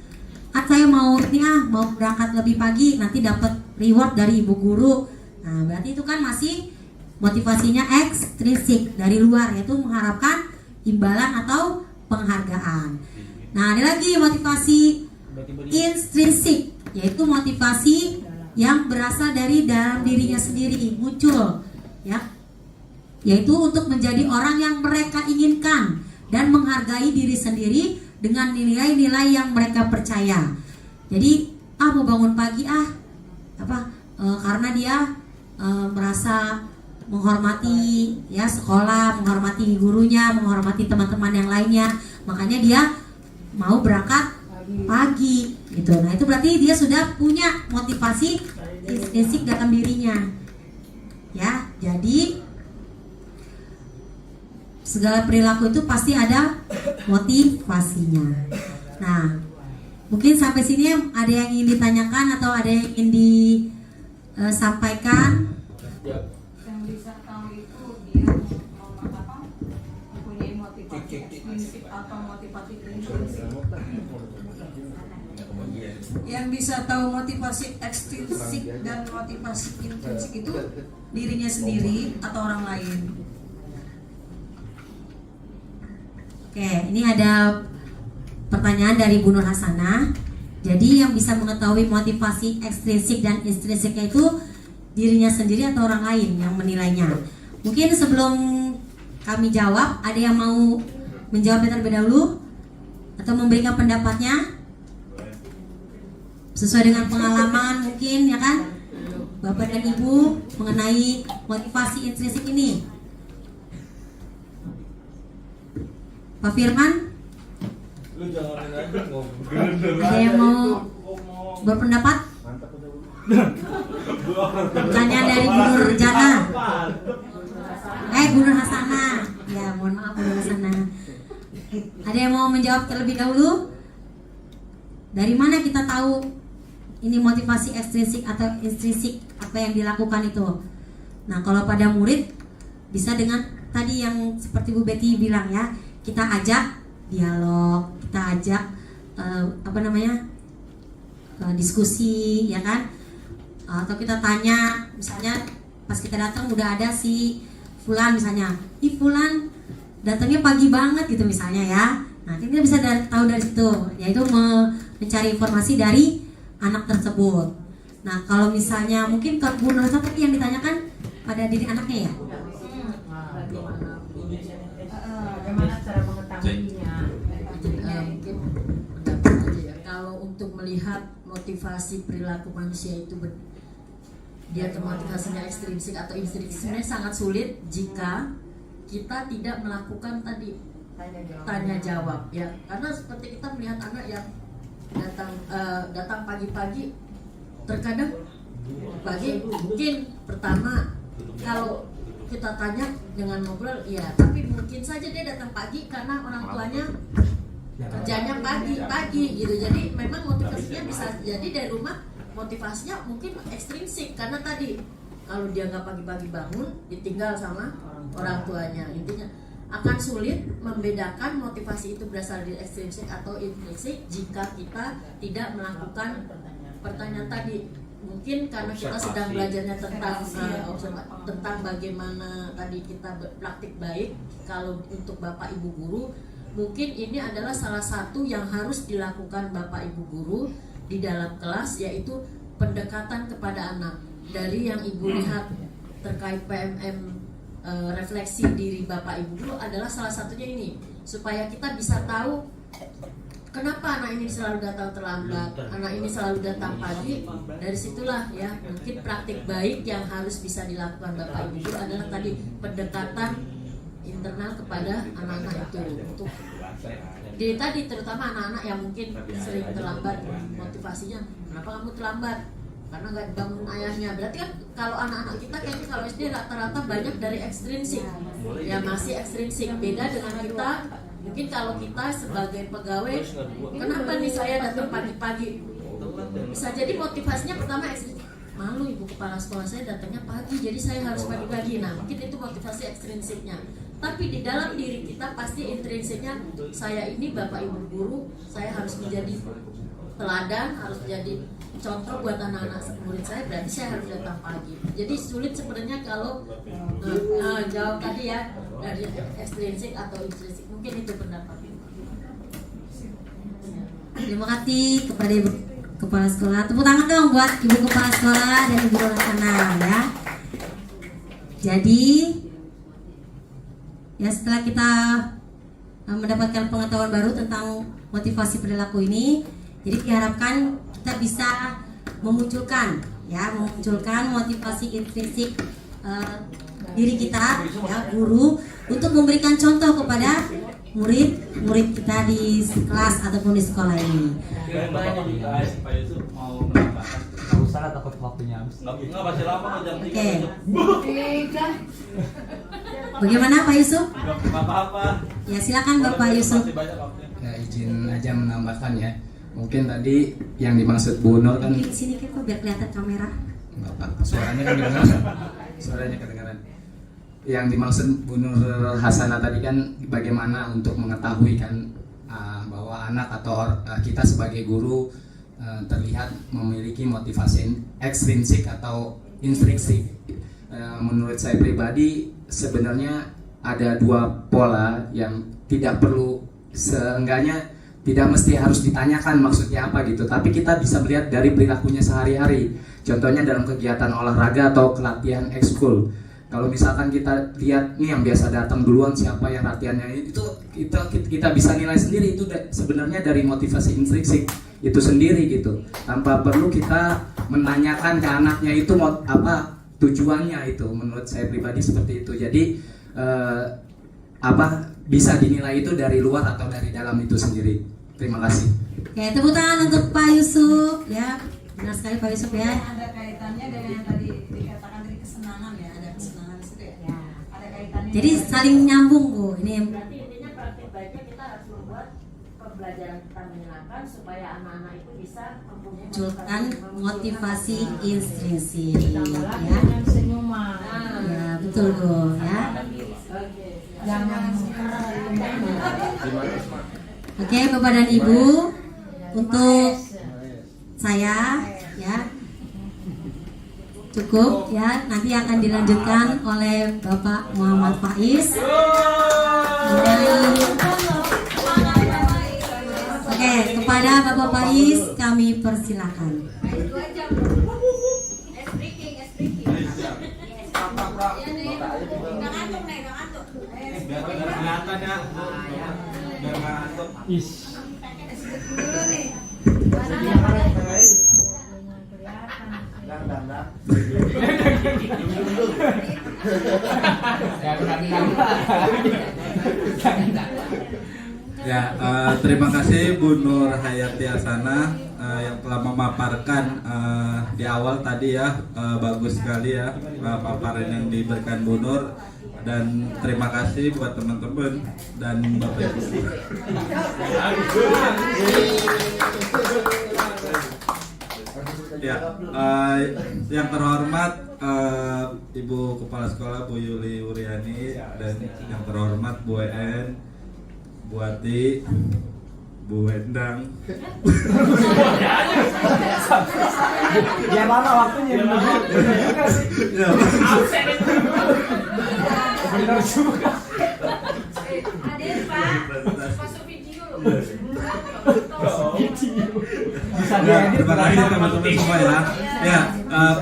Saya mau mau berangkat lebih pagi, nanti dapat reward dari ibu guru. Nah, berarti itu kan masih motivasinya ekstrinsik dari luar, yaitu mengharapkan imbalan atau penghargaan. Nah, ada lagi motivasi intrinsik, yaitu motivasi yang berasal dari dalam dirinya sendiri, muncul ya, yaitu untuk menjadi orang yang mereka inginkan dan menghargai diri sendiri dengan nilai-nilai yang mereka percaya. Jadi mau bangun pagi karena dia merasa menghormati ya sekolah, menghormati gurunya, menghormati teman-teman yang lainnya. Makanya dia mau berangkat pagi gitu. Nah, itu berarti dia sudah punya motivasi intrinsik dalam dirinya. Ya, jadi segala perilaku itu pasti ada motivasinya. Nah, mungkin sampai sini ada yang ingin ditanyakan atau ada yang ingin disampaikan? Yang bisa tahu itu dia mempunyai motivasi ekstrinsik atau motivasi intrinsik. Yang bisa tahu motivasi ekstrinsik dan motivasi intrinsik itu dirinya sendiri atau orang lain. Oke, ini ada pertanyaan dari Bu Nur Hasanah. Jadi yang bisa mengetahui motivasi ekstrinsik dan intrinsiknya itu dirinya sendiri atau orang lain yang menilainya. Mungkin sebelum kami jawab, ada yang mau menjawabnya terlebih dahulu atau memberikan pendapatnya sesuai dengan pengalaman mungkin ya kan, Bapak dan Ibu mengenai motivasi intrinsik ini. Pak Firman, ada yang mau berpendapat? Pertanyaan dari Bu Nur Jana. Bu Nur Hasanah. Ya, mohon maaf Bu Nur Hasanah. Ada yang mau menjawab terlebih dahulu? Dari mana kita tahu ini motivasi ekstrinsik atau intrinsik apa yang dilakukan itu? Nah, kalau pada murid bisa dengan tadi yang seperti Bu Betty bilang ya, kita ajak dialog, kita ajak diskusi ya kan, atau kita tanya, misalnya pas kita datang udah ada si Fulan misalnya, Fulan datangnya pagi banget gitu misalnya ya. Nah, kita bisa tahu dari situ, yaitu mencari informasi dari anak tersebut. Nah, kalau misalnya mungkin ke Bu Nur tadi yang ditanyakan pada diri anaknya ya. Bagaimana cara mengetahuinya? Mungkin pendapat aja ya. Kalau untuk melihat motivasi perilaku manusia itu dia motivasinya ekstrinsik atau intrinsik, sebenarnya sangat sulit jika kita tidak melakukan tadi tanya jawab ya. Karena seperti kita melihat anak yang datang pagi-pagi, terkadang pagi mungkin pertama kalau kita tanya dengan ngobrol ya, tapi mungkin saja dia datang pagi karena orang tuanya kerjanya pagi gitu. Jadi memang motivasinya bisa jadi dari rumah, motivasinya mungkin ekstrinsik karena tadi kalau dia nggak pagi-pagi bangun ditinggal sama orang tuanya. Intinya akan sulit membedakan motivasi itu berasal dari ekstrinsik atau intrinsik jika kita tidak melakukan pertanyaan tadi. Mungkin karena kita sedang belajarnya tentang bagaimana tadi kita berpraktik baik. Kalau untuk Bapak Ibu guru, mungkin ini adalah salah satu yang harus dilakukan Bapak Ibu guru di dalam kelas, yaitu pendekatan kepada anak. Dari yang Ibu lihat terkait PMM refleksi diri Bapak Ibu guru adalah salah satunya ini, supaya kita bisa tahu kenapa anak ini selalu datang terlambat, anak ini selalu datang pagi. Dari situlah ya, mungkin praktik baik yang harus bisa dilakukan Bapak Ibu guru adalah tadi pendekatan internal kepada anak-anak itu. Untuk jadi tadi terutama anak-anak yang mungkin sering terlambat, motivasinya kenapa kamu terlambat? Karena nggak dibangun ayahnya. Berarti kan kalau anak-anak kita kayaknya kalau SD rata-rata banyak dari ekstrinsik, ya masih ekstrinsik. Beda dengan kita. Mungkin kalau kita sebagai pegawai, kenapa nih saya datang pagi-pagi? Bisa jadi motivasinya pertama ekstrinsik. Malu ibu kepala sekolah saya datangnya pagi, jadi saya harus pagi-pagi. Nah, mungkin itu motivasi ekstrinsiknya. Tapi di dalam diri kita pasti intrinsiknya, saya ini Bapak Ibu guru, saya harus menjadi teladan, harus menjadi contoh buat anak-anak murid saya, berarti saya harus datang pagi. Jadi sulit sebenarnya kalau jawab tadi ya, dari ekstrinsik atau intrinsik. Mungkin itu pendapatnya. Terima kasih kepada Ibu Kepala Sekolah. Tepuk tangan dong buat Ibu Kepala Sekolah dan Ibu Laksana ya. Jadi ya, setelah kita mendapatkan pengetahuan baru tentang motivasi perilaku ini, jadi diharapkan kita bisa memunculkan motivasi intrinsik diri kita ya guru untuk memberikan contoh kepada murid-murid kita di kelas ataupun di sekolah ini. Pak Yusuf mau menambahkan. Nggak usah lah, takut waktunya habis. Nggak masih lama kok, jam 3. Oke. Bagaimana Pak Yusuf? Nggak apa-apa. Ya silakan Bapak Yusuf. Masih banyak waktunya. Ya, izin aja menambahkan ya. Mungkin tadi yang dimaksud Bu Nur kan Di sini kita biar kelihatan kamera. nggak apa-apa, suaranya kan kedengaran. Suaranya kedengaran. Yang dimaksud Bu Nur Hasanah tadi kan bagaimana untuk mengetahui kan bahwa anak atau kita sebagai guru terlihat memiliki motivasi ekstrinsik atau intrinsik. Menurut saya pribadi sebenarnya ada dua pola yang tidak perlu, seenggaknya tidak mesti harus ditanyakan maksudnya apa gitu, tapi kita bisa melihat dari perilakunya sehari-hari. Contohnya dalam kegiatan olahraga atau pelatihan ekskul. Kalau misalkan kita lihat nih yang biasa datang duluan siapa yang latihannya, itu kita bisa nilai sendiri itu sebenarnya dari motivasi intrinsik itu sendiri gitu, tanpa perlu kita menanyakan ke anaknya itu apa tujuannya. Itu menurut saya pribadi seperti itu. Jadi bisa dinilai itu dari luar atau dari dalam itu sendiri. Terima kasih. Oke, tepuk tangan untuk Pak Yusuf ya. Benar sekali Pak Yusuf ya. Ada kaitannya dengan yang tadi dikatakan dari kesenangan ya, ada kesenangan di situ ya. Ada kaitannya. Jadi saling nyambung Bu. Ini Berarti intinya praktik baiknya kita harus membuat pembelajaran kita menyenangkan supaya anak-anak itu bisa mempunyai munculkan motivasi intrinsik Ditambah lagi ya. dengan senyuman. Ya, betul Bu ya. Jangan Oke, Bapak dan Ibu, untuk saya ya cukup ya. Nanti akan dilanjutkan oleh Bapak Muhammad Faiz. Oke, kepada Bapak Faiz kami persilakan. Kelihatan ya. Biar nggak ngantuk. Ya, terima kasih Bu Nur Hayati Hasanah yang telah memaparkan di awal tadi ya, bagus sekali ya paparan yang diberikan Bu Nur, dan terima kasih buat teman-teman dan Bapak Ibu. Ya, yang terhormat Ibu Kepala Sekolah Bu Yuli Wuryani, dan yang terhormat Bu En, Bu Ati, Bu Endang. Ya mana waktunya? Ya. Benar juga. Terima kasih teman-teman semua ya. Ya,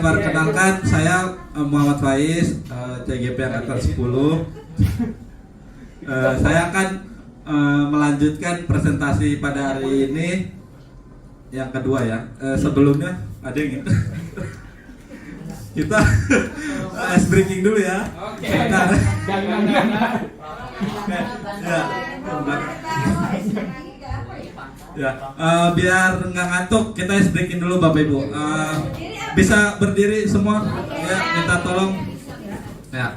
perkenalkan saya Muhammad Faiz, CGP Angkatan 10. Saya akan melanjutkan presentasi pada hari ini yang kedua ya. Sebelumnya ada yang kita ice breaking dulu ya. Oke. Ya, biar nggak ngantuk kita ice breaking dulu Bapak Ibu. Bisa berdiri semua ya, minta tolong. Ya.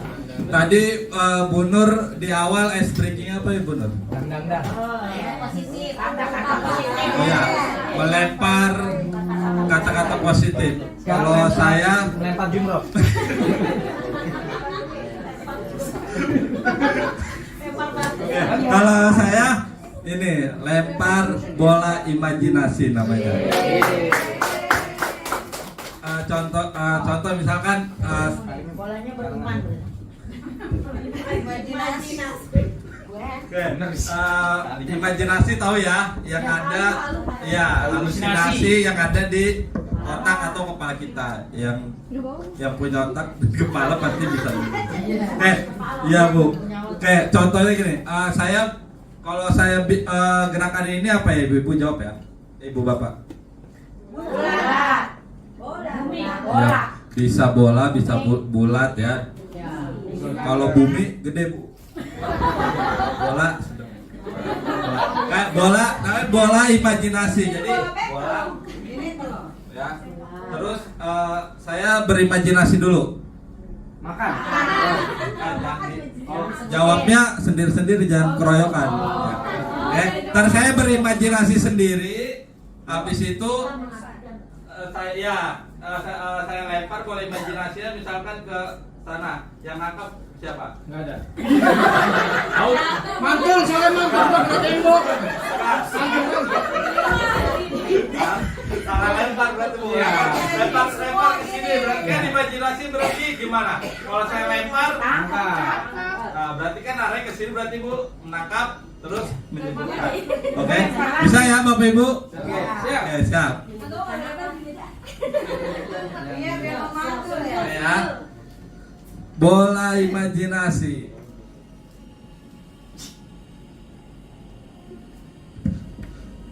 Tadi Bu Nur di awal ice breaking apa ya Bu Nur? Oh ya, melempar kata-kata positif. Kalau saya melempar jumroh. Kalau saya ini lempar bola imajinasi namanya. Contoh misalkan bolanya beruman. Imajinasi tahu ya, yang ada ya halusinasi yang ada di otak atau kepala kita. Yang punya otak di kepala pasti bisa. Iya Bu. Contohnya gini, kalau saya gerakan ini apa ya Ibu jawab ya, Ibu Bapak. Bola. Ya, bisa bola, bisa bulat ya. Kalau bumi gede Bu. Bola kayak bola, namanya bola imajinasi. Jadi bola ya. Terus saya berimajinasi dulu. Makan. Jawabnya sendiri-sendiri, jangan keroyokan. Ntar saya berimajinasi sendiri. Habis itu saya lempar bola imajinasinya misalkan ke sana. Yang nangkap siapa? Nggak ada. Mantul, soalnya mantul ke tembok. Salah lempar berarti Bu. Lempar ke sini berarti kan imajinasi berarti gimana? Kalau saya lempar, nah, berarti kan arahnya ke sini berarti Bu menangkap terus menyebutkan. Oke. Bisa ya Bapak Ibu? Siap. Oke, siap. Ya. Bola imajinasi.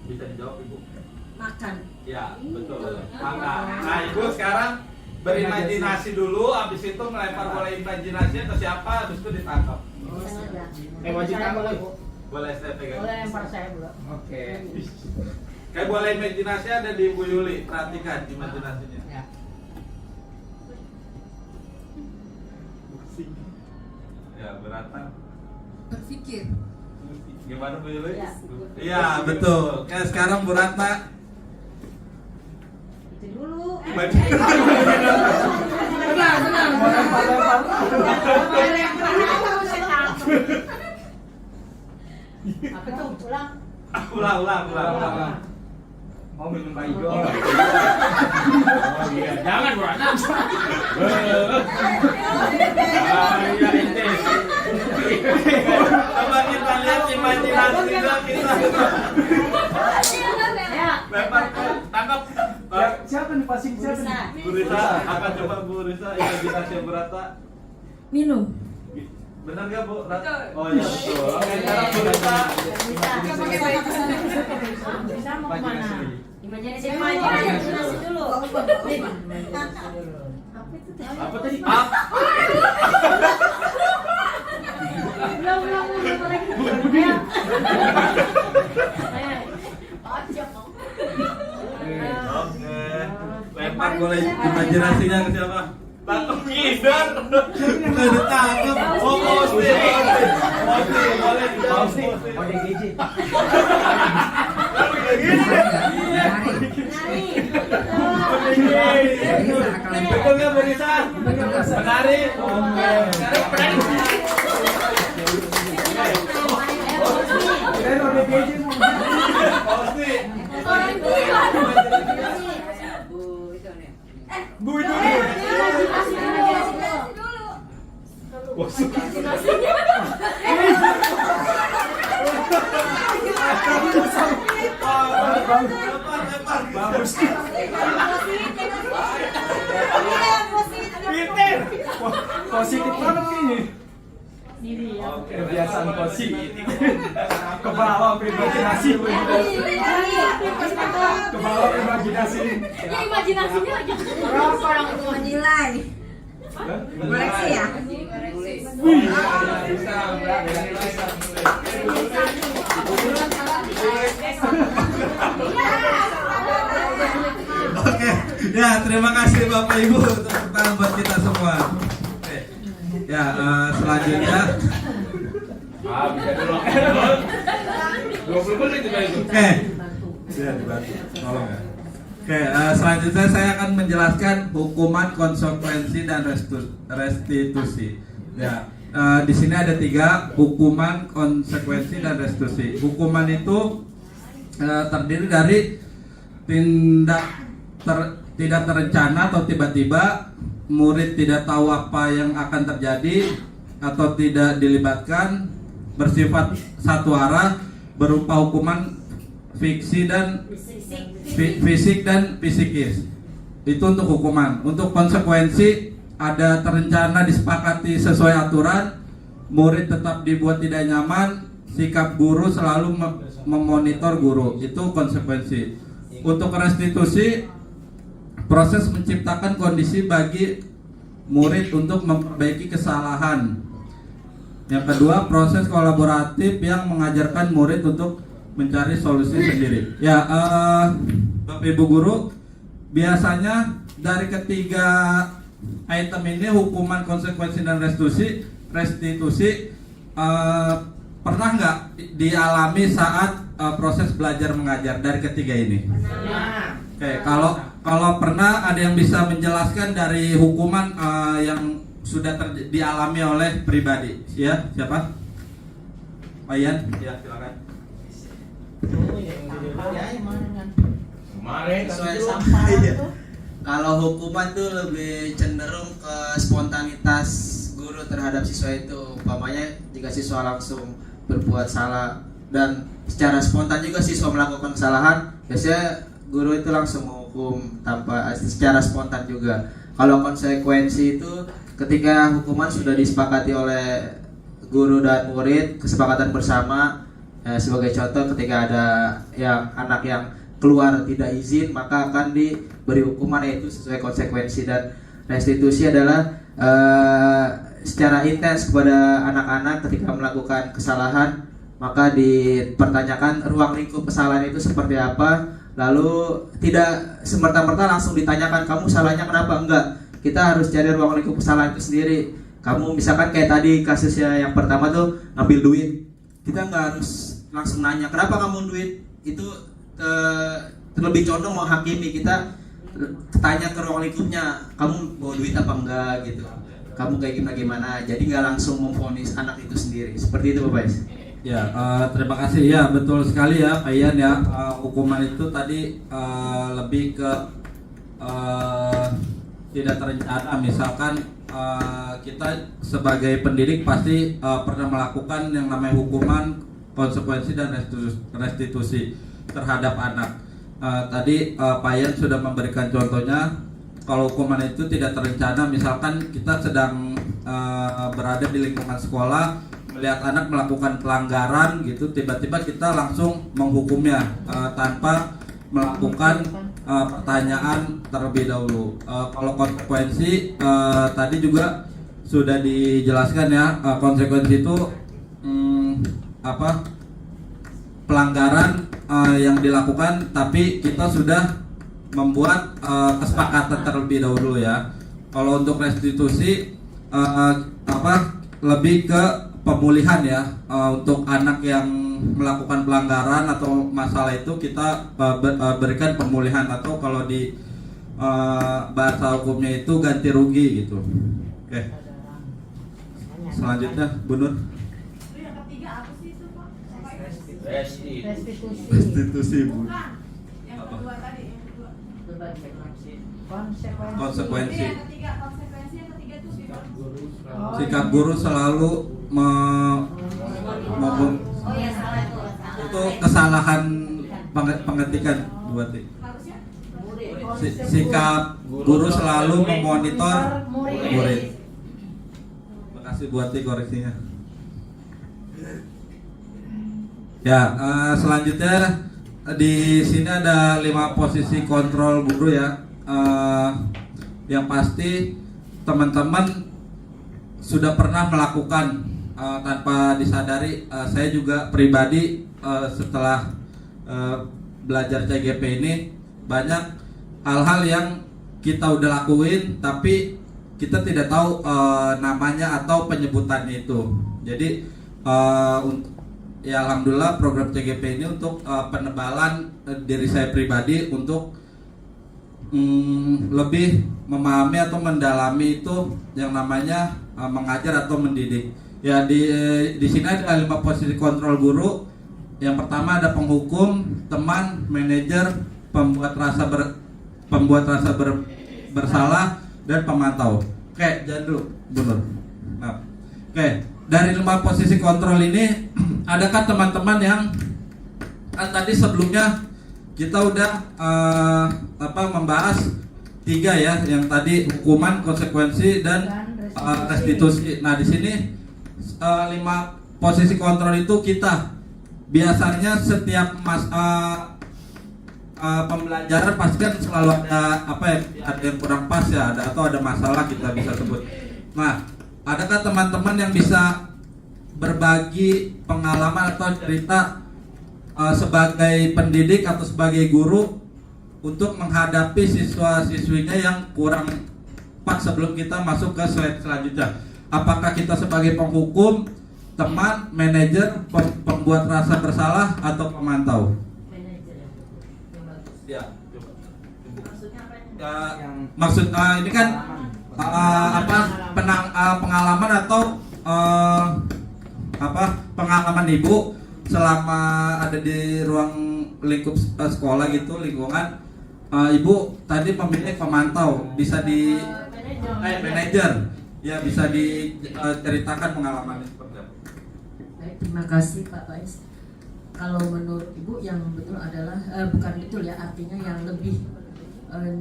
Bisa dijawab Ibu? Makan. Ya, betul. Makan. Nah, Ibu sekarang berimajinasi dulu, habis itu melempar bola imajinasinya ke siapa, habis itu ditangkap. Wajib tangkap Bu. Boleh saya pegang? Boleh lempar saya dulu. Oke. Kayak bola imajinasi ada di Bu Yuli, perhatikan imajinasinya. Ya. Ya, beratang. Berpikir. Gimana Bu Yuli? Ya. Iya, betul. Kayak sekarang Bu Ratna. Itu dulu. Tenang. Apa tuh? Ulang. Ulang. Mau minum Pak Igo. Oh iya, jangan Bu Ratna. Iya ente. Coba kita lihat imajinasinya kita. Lempar ke tangkap. Siapa nih passing siapa nih? Bu Risa, akan coba Bu Risa imajinasi yang berata. Minum. Benar nggak Bu? Oh iya betul. Oke, sekarang Bu Risa. Bisa mau kemana? Imajinasi dulu. Apa tadi? Belum lagi. Oke. Lempar bola imajinasinya ke siapa? Tangkap Kidan. Udah ditangkap. Oh, Posti. Boleh ditangkap. ODGJ. Betul nggak Bu Risa? Menari. Kirain ODGJ mau. Posti. Bu itu. Lempar. Bagus. Pinter. Positif banget ini. Kebiasaan positif. Ke bawah imajinasi. Ke bawah imajinasi. Ya imajinasinya aja. Berapa orang itu menilai? Koreksi ya? Oke, ya terima kasih Bapak Ibu untuk pertanyaan buat kita semua. Oke. Ya, selanjutnya. Bisa dulu. 20 menit juga itu. Oke. Ya, dibantu. Tolong ya. Oke, selanjutnya saya akan menjelaskan hukuman, konsekuensi, dan restitusi. Ya, di sini ada 3, hukuman, konsekuensi, dan restitusi. Hukuman itu terdiri dari tindak tidak terencana atau tiba-tiba, murid tidak tahu apa yang akan terjadi atau tidak dilibatkan, bersifat satu arah, berupa hukuman fisik dan psikis. Itu untuk hukuman. Untuk konsekuensi, ada terencana, disepakati sesuai aturan, murid tetap dibuat tidak nyaman, sikap guru selalu memonitor guru. Itu konsekuensi. Untuk restitusi, proses menciptakan kondisi bagi murid untuk memperbaiki kesalahan. Yang kedua, proses kolaboratif yang mengajarkan murid untuk mencari solusi sendiri. Ya, Bapak Ibu Guru, biasanya dari ketiga item ini, hukuman, konsekuensi, dan restitusi pernah nggak dialami saat proses belajar mengajar dari ketiga ini? Oke, kalau pernah, ada yang bisa menjelaskan dari hukuman yang sudah dialami oleh pribadi? Ya, siapa? Pak Ian? Ya, silakan. Kemarin Kalau hukuman tuh lebih cenderung ke spontanitas guru terhadap siswa itu. Umpamanya jika siswa langsung berbuat salah dan secara spontan juga siswa melakukan kesalahan, biasanya guru itu langsung menghukum tanpa secara spontan juga. Kalau konsekuensi itu ketika hukuman sudah disepakati oleh guru dan murid, kesepakatan bersama. Sebagai contoh, ketika ada anak yang keluar tidak izin, maka akan diberi hukuman, yaitu sesuai konsekuensi. Dan restitusi adalah secara intens kepada anak-anak ketika melakukan kesalahan, maka dipertanyakan ruang lingkup kesalahan itu seperti apa. Lalu tidak semerta-merta langsung ditanyakan kamu salahnya kenapa, enggak. Kita harus cari ruang lingkup kesalahan itu sendiri. Kamu misalkan kayak tadi kasusnya yang pertama tuh ngambil duit, kita nggak harus langsung nanya kenapa kamu duit itu, terlebih condong menghakimi. Kita tanya ke ruang lingkupnya, kamu bawa duit apa enggak gitu, kamu kayak gimana. Jadi nggak langsung memvonis anak itu sendiri. Seperti itu Bapak. Ya, terima kasih ya, betul sekali ya Pak Ian ya. Hukuman itu tadi lebih ke tidak terencana. Misalkan kita sebagai pendidik pasti pernah melakukan yang namanya hukuman, konsekuensi, dan restitusi terhadap anak. Tadi Pak Ian sudah memberikan contohnya. Kalau hukuman itu tidak terencana, misalkan kita sedang berada di lingkungan sekolah, melihat anak melakukan pelanggaran gitu, tiba-tiba kita langsung menghukumnya tanpa melakukan pertanyaan terlebih dahulu. Kalau konsekuensi tadi juga sudah dijelaskan ya, konsekuensi itu pelanggaran yang dilakukan, tapi kita sudah membuat kesepakatan terlebih dahulu ya. Kalau untuk restitusi lebih ke pemulihan ya, untuk anak yang melakukan pelanggaran atau masalah itu kita berikan pemulihan, atau kalau di bahasa hukumnya itu ganti rugi gitu. Oke. Selanjutnya Bu Nur. Yang ketiga apa sih itu Pak? Restitusi Bu. Yang kedua tadi, yang kedua. Konsekuensi. Yang ketiga konsekuensi, yang ketiga itu Sikap guru selalu Oh ya, salah itu kesalahan pengetikan buat sikap guru selalu memonitor murid. Terima kasih buat koreksinya. Ya, selanjutnya di sini ada 5 posisi kontrol guru ya. Yang pasti teman-teman sudah pernah melakukan tanpa disadari. Saya juga pribadi setelah belajar CGP ini banyak hal-hal yang kita udah lakuin tapi kita tidak tahu namanya atau penyebutannya itu. Jadi ya alhamdulillah program CGP ini untuk penebalan diri saya pribadi untuk lebih memahami atau mendalami itu yang namanya mengajar atau mendidik. Ya di sini ada 5 posisi kontrol guru. Yang pertama ada penghukum, teman, manajer, pembuat rasa bersalah, dan pemantau. Oke, jangan dulu, Bu Nur. Nah, oke, dari 5 posisi kontrol ini, adakah teman-teman yang tadi sebelumnya kita udah membahas 3 ya, yang tadi hukuman, konsekuensi, dan restitusi. Nah, di sini 5 posisi kontrol itu kita biasanya setiap pembelajaran pasti kan selalu ada ada yang kurang pas ya, atau ada masalah kita bisa sebut. Nah, adakah teman-teman yang bisa berbagi pengalaman atau cerita sebagai pendidik atau sebagai guru untuk menghadapi siswa-siswinya yang kurang pas sebelum kita masuk ke slide selanjutnya? Apakah kita sebagai penghukum, teman, manajer, pembuat rasa bersalah, atau pemantau? Ya. Maksud ini kan pengalaman atau pengalaman ibu selama ada di ruang lingkup sekolah gitu, lingkungan. Ibu tadi memilih pemantau, bisa di manajer. Ya, bisa diceritakan pengalamannya seperti apa? Baik, terima kasih Pak Faiz. Kalau menurut Ibu yang betul adalah bukan betul ya, artinya yang lebih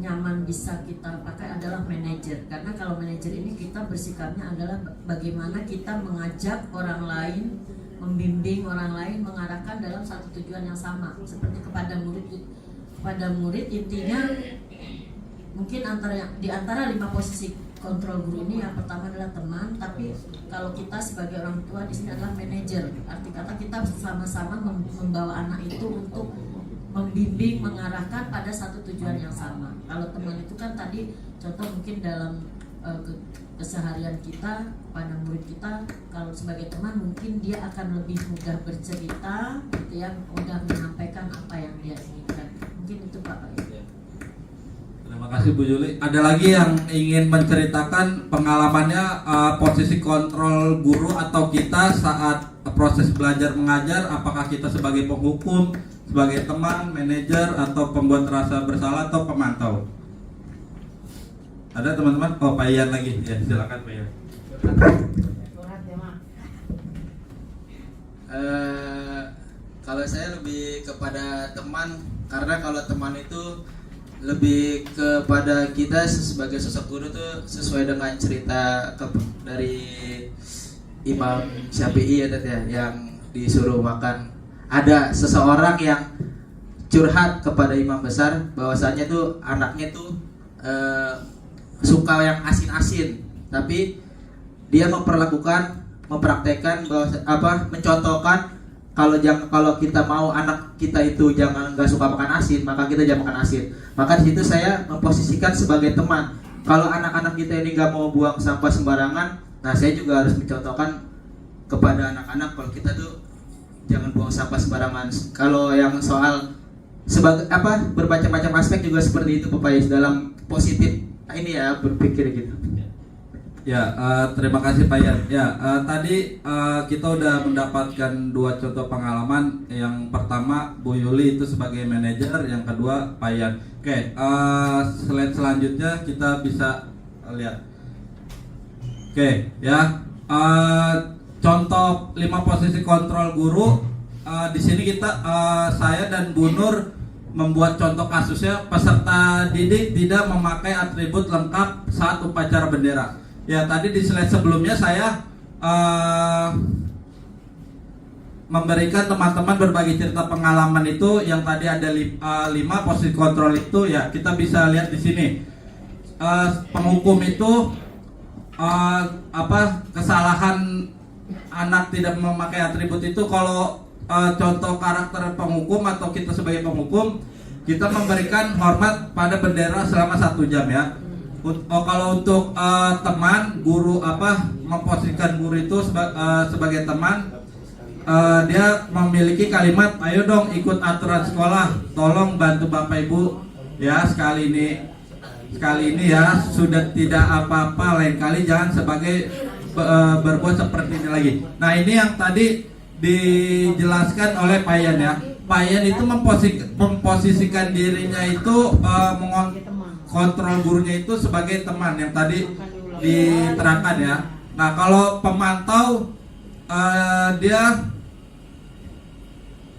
nyaman bisa kita pakai adalah manajer. Karena kalau manajer ini kita bersikapnya adalah bagaimana kita mengajak orang lain, membimbing orang lain, mengarahkan dalam satu tujuan yang sama, seperti kepada murid intinya mungkin di antara 5 posisi kontrol guru ini yang pertama adalah teman, tapi kalau kita sebagai orang tua di sini adalah manajer. Arti kata kita sama-sama membawa anak itu untuk membimbing, mengarahkan pada satu tujuan yang sama. Kalau teman itu kan tadi contoh mungkin dalam keseharian kita pada murid kita, kalau sebagai teman mungkin dia akan lebih mudah bercerita, gitu ya, mudah menyampaikan apa yang dia inginkan. Mungkin itu Pak. Terima kasih Bu Juli. Ada lagi yang ingin menceritakan pengalamannya posisi kontrol guru atau kita saat proses belajar mengajar, apakah kita sebagai penghukum, sebagai teman, manajer, atau pembuat rasa bersalah, atau pemantau? Ada teman-teman? Oh, Pak Ian lagi. Ya, silakan Pak Ian. Kalau saya lebih kepada teman, karena kalau teman itu lebih kepada kita sebagai sosok guru tuh sesuai dengan cerita dari Imam Syafi'i ya yang disuruh makan. Ada seseorang yang curhat kepada imam besar bahwasanya tuh anaknya tuh suka yang asin-asin, tapi dia mempraktekkan bahwa mencontohkan kalau kita mau anak kita itu jangan nggak suka makan asin, maka kita jangan makan asin. Maka di situ saya memposisikan sebagai teman. Kalau anak-anak kita ini nggak mau buang sampah sembarangan, nah saya juga harus mencontohkan kepada anak-anak kalau kita tuh jangan buang sampah sembarangan. Kalau yang soal sebagai bermacam-macam aspek juga seperti itu Bapak Is, dalam positif ini ya berpikir gitu. Ya, terima kasih Pak Ian. Ya, tadi kita udah mendapatkan 2 contoh pengalaman. Yang pertama Bu Yuli itu sebagai manajer, yang kedua Pak Ian. Oke, slide selanjutnya kita bisa lihat. Oke, ya. Contoh 5 posisi kontrol guru. Di sini saya dan Bu Nur membuat contoh kasusnya peserta didik tidak memakai atribut lengkap saat upacara bendera. Ya, tadi di slide sebelumnya saya memberikan teman-teman berbagi cerita pengalaman itu yang tadi ada 5 posisi kontrol itu ya, kita bisa lihat di sini. Penghukum itu kesalahan anak tidak memakai atribut itu kalau contoh karakter penghukum atau kita sebagai penghukum, kita memberikan hormat pada bendera selama 1 jam ya. Kalau untuk teman guru memposisikan guru itu sebagai teman, dia memiliki kalimat, ayo dong ikut aturan sekolah, tolong bantu Bapak Ibu ya sekali ini ya, sudah tidak apa-apa, lain kali jangan berbuat seperti ini lagi. Nah, ini yang tadi dijelaskan oleh Pak Ian ya. Pak Ian itu memposisikan dirinya itu kontrol gurunya itu sebagai teman yang tadi diterangkan ya. Nah, kalau pemantau dia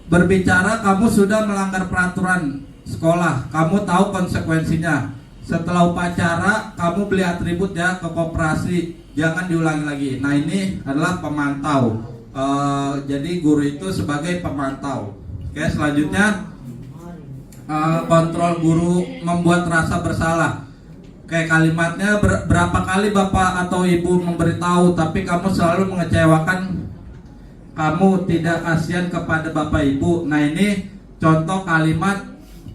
berbicara kamu sudah melanggar peraturan sekolah, kamu tahu konsekuensinya. Setelah upacara kamu beli atribut ya ke koperasi, jangan diulangi lagi. Nah, ini adalah pemantau. Jadi guru itu sebagai pemantau. Oke, selanjutnya kontrol guru membuat rasa bersalah. Kayak kalimatnya berapa kali bapak atau ibu memberitahu tapi kamu selalu mengecewakan, kamu tidak kasihan kepada bapak ibu. Nah ini contoh kalimat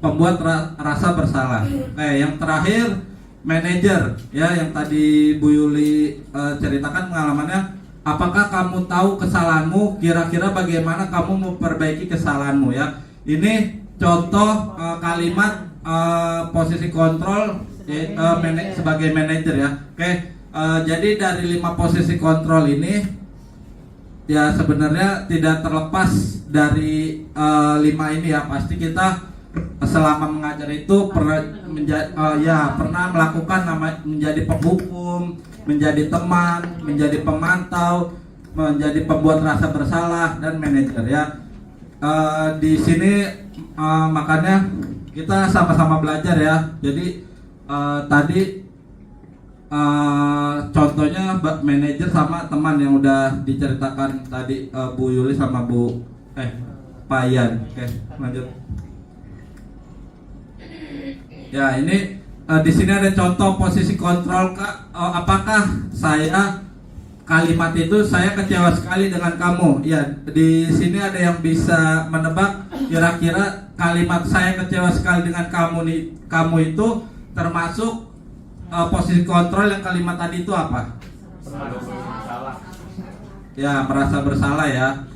pembuat rasa bersalah. Yang terakhir manajer ya, yang tadi Bu Yuli ceritakan pengalamannya. Apakah kamu tahu kesalahanmu? Kira-kira bagaimana kamu memperbaiki kesalahanmu ya? Ini contoh kalimat posisi kontrol sebagai manajer ya. Jadi dari 5 posisi kontrol ini ya sebenarnya tidak terlepas dari 5 ini ya. Pasti kita selama mengajar itu pernah melakukan menjadi penghukum, menjadi teman, menjadi pemantau, menjadi pembuat rasa bersalah dan manajer ya. Di sini makanya kita sama-sama belajar ya. Jadi tadi contohnya manajer sama teman yang udah diceritakan tadi Bu Yuli sama Bu Payan. Oke, lanjut. Ya ini di sini ada contoh posisi kontrol Kak. Apakah saya kalimat itu saya kecewa sekali dengan kamu? Ya di sini ada yang bisa menebak kira-kira kalimat saya kecewa sekali dengan kamu itu termasuk posisi kontrol yang kalimat tadi itu apa? Ya merasa bersalah ya.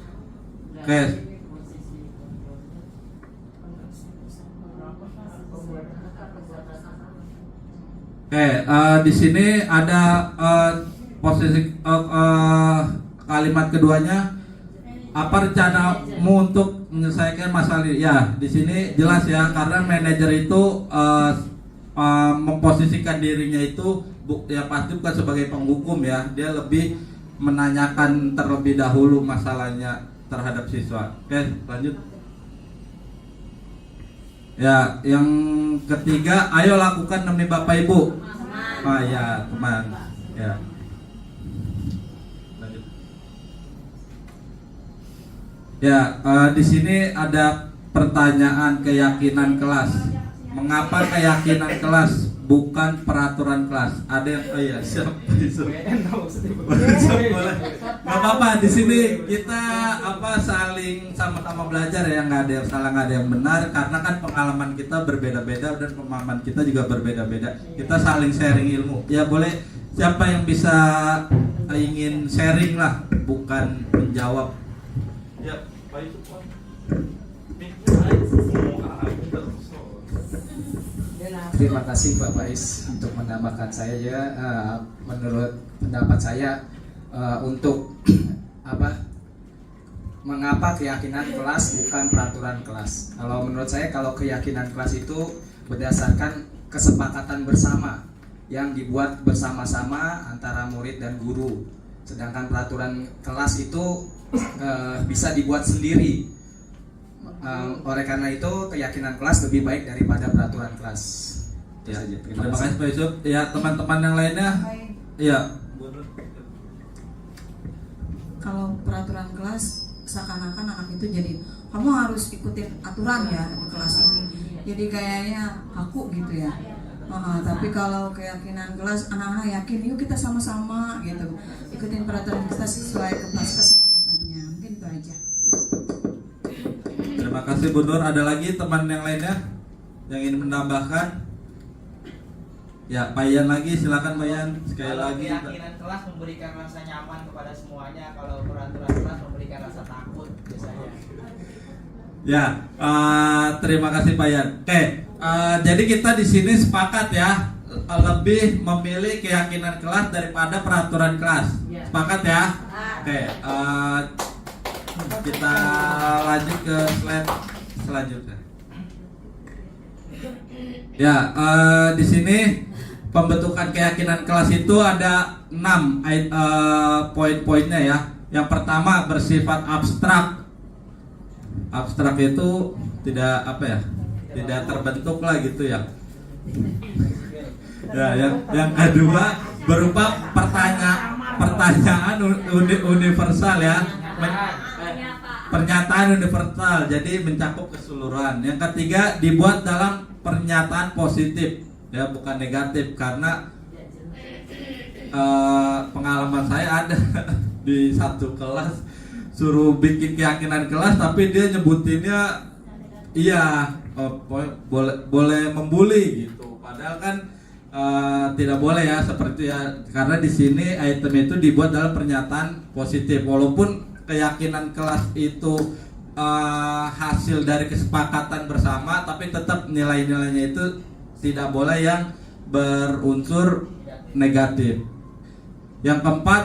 Oke. Di sini ada posisi kalimat keduanya. Apa rencanamu untuk menyelesaikan masalah ini? Ya, di sini jelas ya, karena manajer itu memposisikan dirinya itu ya pasti bukan sebagai penghukum ya. Dia lebih menanyakan terlebih dahulu masalahnya terhadap siswa. Oke, lanjut. Ya, yang ketiga, ayo lakukan demi Bapak Ibu. Ya, teman. Ya. Lanjut. Ya, di sini ada pertanyaan keyakinan kelas. Mengapa keyakinan kelas bukan peraturan kelas? Ada yang iya, siap. Boleh. Gak apa-apa, di sini kita saling sama-sama belajar ya, nggak ada yang salah, nggak ada yang benar, karena kan pengalaman kita berbeda-beda dan pemahaman kita juga berbeda-beda. Kita saling sharing ilmu. Ya boleh, siapa yang bisa ingin sharing lah, bukan menjawab. Ya, Pak Yusuf. Terima kasih Pak Faiz untuk menambahkan saya ya. Menurut pendapat saya untuk mengapa keyakinan kelas bukan peraturan kelas? Kalau menurut saya, kalau keyakinan kelas itu berdasarkan kesepakatan bersama yang dibuat bersama-sama antara murid dan guru. Sedangkan peraturan kelas itu bisa dibuat sendiri. Oleh karena itu keyakinan kelas lebih baik daripada peraturan kelas. Ya, terima kasih Pak Yusuf. Ya, teman-teman yang lainnya. Ya. Kalau peraturan kelas seakan-akan anak itu jadi kamu harus ikutin aturan ya di kelas ini. Jadi kayaknya kaku gitu ya. Tapi kalau keyakinan kelas, anak-anak yakin, yuk kita sama-sama gitu. Ikutin peraturan kita sesuai kesepakatannya. Mungkin itu aja. Terima kasih Bu Nur. Ada lagi teman yang lainnya yang ingin menambahkan? Ya, Pak Ian lagi, silakan Pak Ian. Sekali kalau lagi. keyakinan kelas memberikan rasa nyaman kepada semuanya, kalau peraturan kelas memberikan rasa takut biasanya. Ya, terima kasih Pak Ian. Oke, jadi kita di sini sepakat ya, lebih memilih keyakinan kelas daripada peraturan kelas. Sepakat ya? Oke, kita lanjut ke slide selanjutnya. Ya, di sini pembentukan keyakinan kelas itu ada 6 poin-poinnya ya. Yang pertama bersifat abstrak. Abstrak itu tidak tidak terbentuk lah gitu ya. Ya, yang kedua berupa pertanyaan universal ya. pernyataan universal, jadi mencakup keseluruhan. Yang ketiga, dibuat dalam pernyataan positif, ya bukan negatif, karena pengalaman saya ada di satu kelas suruh bikin keyakinan kelas, tapi dia nyebutinnya boleh membuli gitu, padahal kan tidak boleh ya, seperti ya, karena di sini item itu dibuat dalam pernyataan positif, walaupun keyakinan kelas itu hasil dari kesepakatan bersama, tapi tetap nilai-nilainya itu tidak boleh yang berunsur negatif. Yang keempat,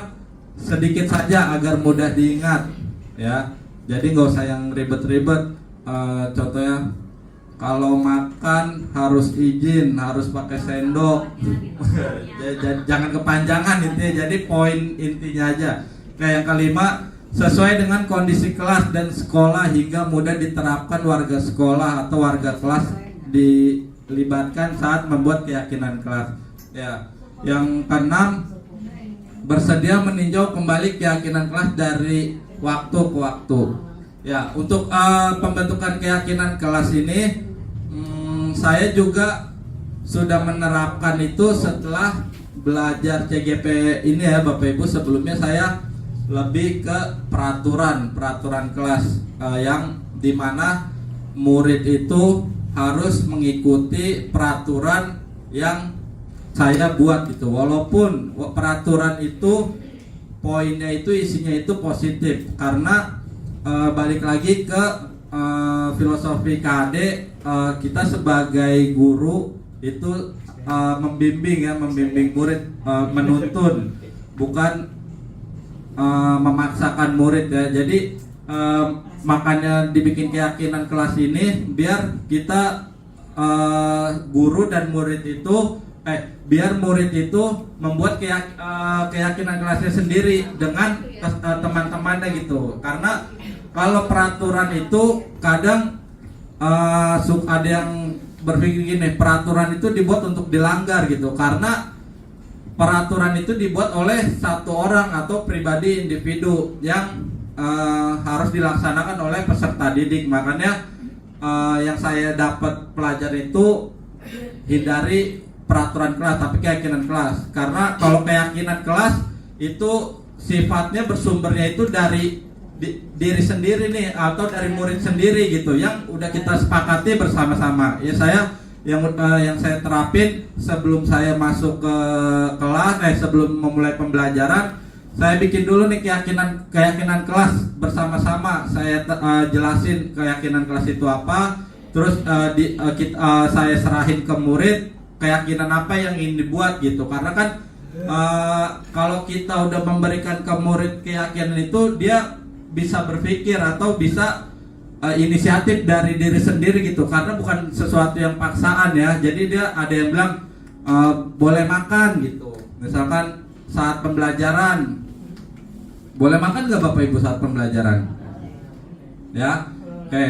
sedikit saja agar mudah diingat, ya. Jadi nggak usah yang ribet-ribet. Contohnya, kalau makan harus izin, harus pakai sendok. Jangan kepanjangan intinya. Jadi poin intinya aja. Kayak yang kelima, sesuai dengan kondisi kelas dan sekolah hingga mudah diterapkan warga sekolah atau warga kelas dilibatkan saat membuat keyakinan kelas. Ya. Yang keenam, bersedia meninjau kembali keyakinan kelas dari waktu ke waktu. Ya, untuk pembentukan keyakinan kelas ini, saya juga sudah menerapkan itu setelah belajar CGP ini ya Bapak Ibu. Sebelumnya saya lebih ke peraturan kelas yang dimana murid itu harus mengikuti peraturan yang saya buat gitu, walaupun peraturan itu poinnya itu isinya itu positif, karena balik lagi ke filosofi KD, kita sebagai guru itu membimbing murid, menuntun, bukan memaksakan murid ya. Jadi makanya dibikin keyakinan kelas ini biar kita guru dan murid itu biar murid itu membuat keyakinan kelasnya sendiri dengan teman-temannya gitu. Karena kalau peraturan itu kadang ada yang berpikir gini, peraturan itu dibuat untuk dilanggar gitu, karena peraturan itu dibuat oleh satu orang atau pribadi individu yang harus dilaksanakan oleh peserta didik. Makanya yang saya dapat pelajari itu hindari peraturan kelas tapi keyakinan kelas, karena kalau keyakinan kelas itu sifatnya bersumbernya itu dari diri sendiri nih, atau dari murid sendiri gitu, yang udah kita sepakati bersama-sama. Ya saya yang saya terapin sebelum saya masuk ke kelas, sebelum memulai pembelajaran, saya bikin dulu nih keyakinan kelas bersama-sama. Saya jelasin keyakinan kelas itu apa, terus saya serahin ke murid keyakinan apa yang ingin dibuat gitu. Karena kan kalau kita udah memberikan ke murid keyakinan itu, dia bisa berpikir atau bisa inisiatif dari diri sendiri gitu, karena bukan sesuatu yang paksaan ya. Jadi dia ada yang bilang boleh makan gitu, misalkan saat pembelajaran, boleh makan nggak Bapak Ibu saat pembelajaran? Ya, oke.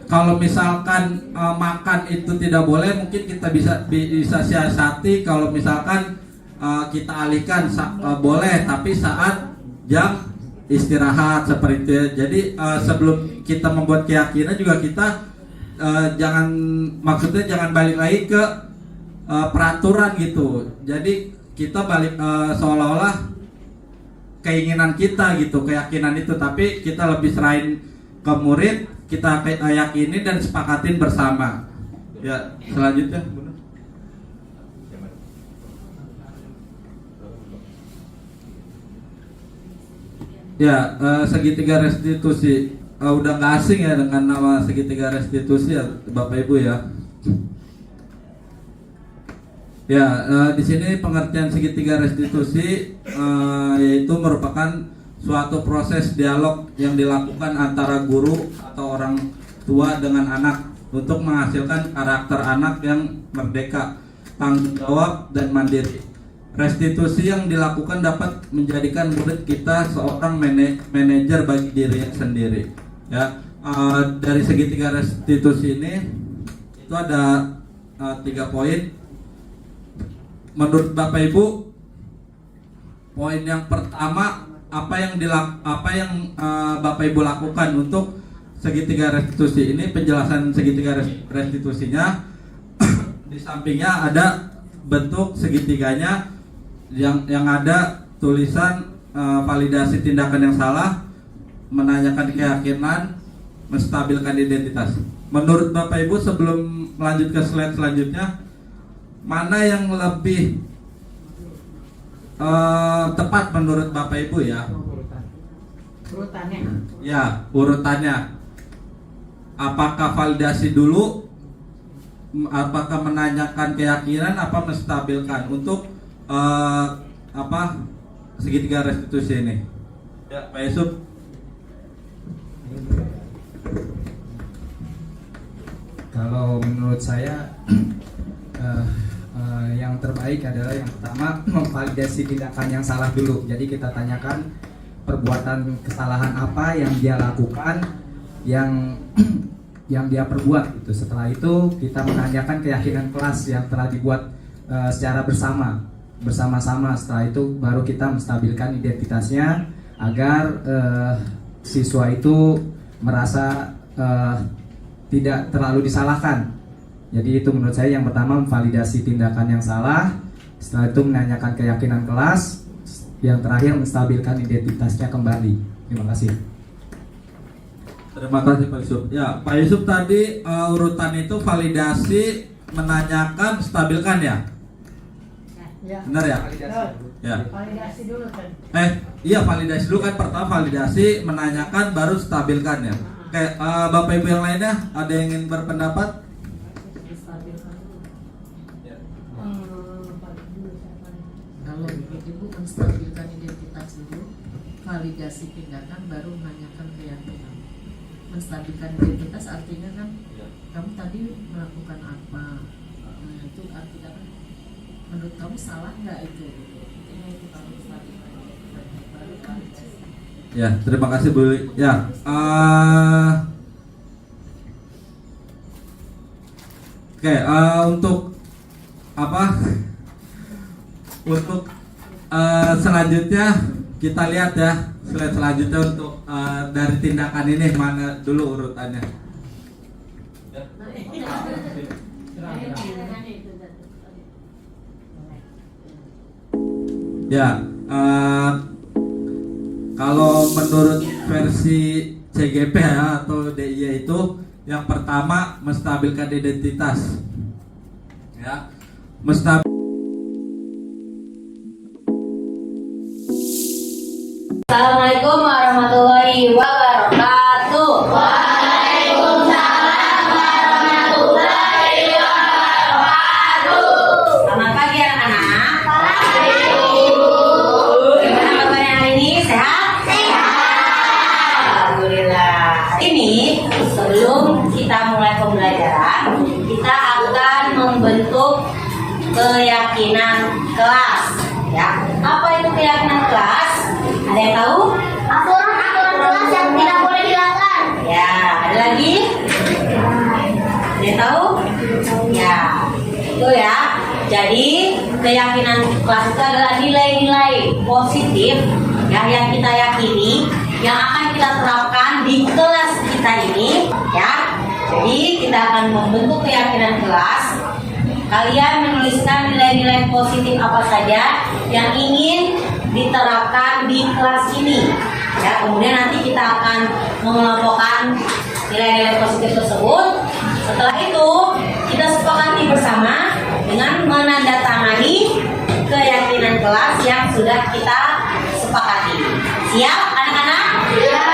Kalau misalkan makan itu tidak boleh, mungkin kita bisa siasati. Kalau misalkan kita alihkan boleh, tapi saat jam istirahat seperti itu. Jadi sebelum kita membuat keyakinan juga kita jangan balik lagi ke peraturan gitu. Jadi kita balik seolah-olah keinginan kita gitu, keyakinan itu, tapi kita lebih serahin ke murid, kita yakini dan sepakatin bersama. Ya, selanjutnya ya, segitiga restitusi. Udah nggak asing ya dengan nama segitiga restitusi ya Bapak Ibu ya. Ya, di sini pengertian segitiga restitusi yaitu merupakan suatu proses dialog yang dilakukan antara guru atau orang tua dengan anak untuk menghasilkan karakter anak yang merdeka, tanggung jawab dan mandiri. Restitusi yang dilakukan dapat menjadikan murid kita seorang manajer bagi dirinya sendiri. Ya, dari segitiga restitusi ini itu ada 3 poin. Menurut Bapak Ibu, poin yang pertama apa yang Bapak Ibu lakukan untuk segitiga restitusi ini. Penjelasan segitiga restitusinya di sampingnya ada bentuk segitiganya yang ada tulisan validasi tindakan yang salah, menanyakan keyakinan, menstabilkan identitas. Menurut Bapak Ibu, sebelum melanjut ke slide selanjutnya, mana yang lebih tepat menurut Bapak Ibu ya? Urutannya. Ya, urutannya. Apakah validasi dulu? Apakah menanyakan keyakinan? Apa menstabilkan untuk segitiga restitusi ini? Ya, Pak Yusuf. Kalau menurut saya yang terbaik adalah yang pertama memvalidasi tindakan yang salah dulu. Jadi kita tanyakan perbuatan kesalahan apa yang dia lakukan, yang dia perbuat gitu. Setelah itu kita menanyakan keyakinan kelas yang telah dibuat secara bersama-sama. Setelah itu baru kita menstabilkan identitasnya agar siswa itu merasa tidak terlalu disalahkan. Jadi itu menurut saya yang pertama, memvalidasi tindakan yang salah. Setelah itu menanyakan keyakinan kelas. Yang terakhir menstabilkan identitasnya kembali. Terima kasih. Terima kasih Pak Yusuf. Ya, Pak Yusuf tadi urutan itu validasi, menanyakan, stabilkan ya? Ya. Benar ya? Ya. Validasi dulu kan. Iya, validasi dulu kan, pertama validasi, menanyakan, baru stabilkan ya. Oke, Bapak Ibu yang lainnya ada yang ingin berpendapat? Kalau ibu menstabilkan identitas dulu, validasi tindakan, baru menanyakan keyakinan. Menstabilkan identitas artinya kan kamu tadi melakukan apa, itu artinya kan menurut kamu salah nggak itu? Ini kita menstabilkan identitas, baru validasi. Ya, terima kasih Bu. Ya, oke, untuk apa? Untuk selanjutnya kita lihat ya, slide selanjutnya untuk dari tindakan ini mana dulu urutannya. Ya, kalau menurut versi CGP ya, atau DIY itu yang pertama menstabilkan identitas. Ya, Assalamualaikum warahmatullahi wabarakatuh. Waalaikumsalam warahmatullahi wabarakatuh. Selamat pagi anak-anak. Gimana kabarnya hari ini? Sehat? Sehat. Alhamdulillah. Ini sebelum kita mulai pembelajaran, kita akan membentuk keyakinan kelas. Ya, apa itu keyakinan kelas? Ada yang tahu? Aturan-aturan kelas yang tidak boleh dilanggar. Ya, ada lagi? Ada yang tahu? Ya, itu ya. Jadi keyakinan kelas itu adalah nilai-nilai positif ya yang kita yakini, yang akan kita terapkan di kelas kita ini. Ya, jadi kita akan membentuk keyakinan kelas. Kalian menuliskan nilai-nilai positif apa saja yang ingin diterapkan di kelas ini. Ya, kemudian nanti kita akan mengelompokkan nilai-nilai positif tersebut. Setelah itu, kita sepakati bersama dengan menandatangani keyakinan kelas yang sudah kita sepakati. Siap, anak-anak? Siap.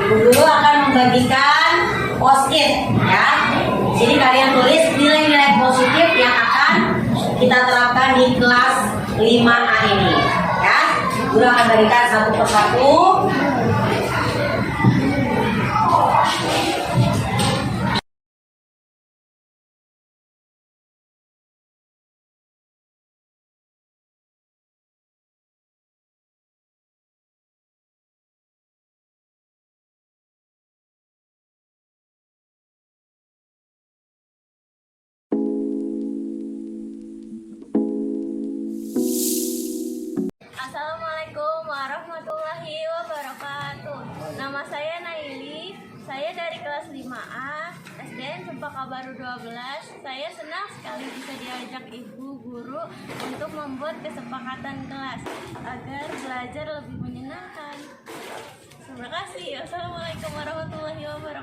Ibu guru akan membagikan post-it, ya. Jadi kalian tulis nilai-nilai positif yang akan kita terapkan di kelas 5A ini, ya. Guru akan berikan satu persatu. Assalamualaikum warahmatullahi wabarakatuh. Nama saya Naili. Saya dari kelas 5A SDN Cempaka Baru 12. Saya senang sekali bisa diajak ibu guru untuk membuat kesepakatan kelas agar belajar lebih menyenangkan. Terima kasih. Wassalamualaikum warahmatullahi wabarakatuh.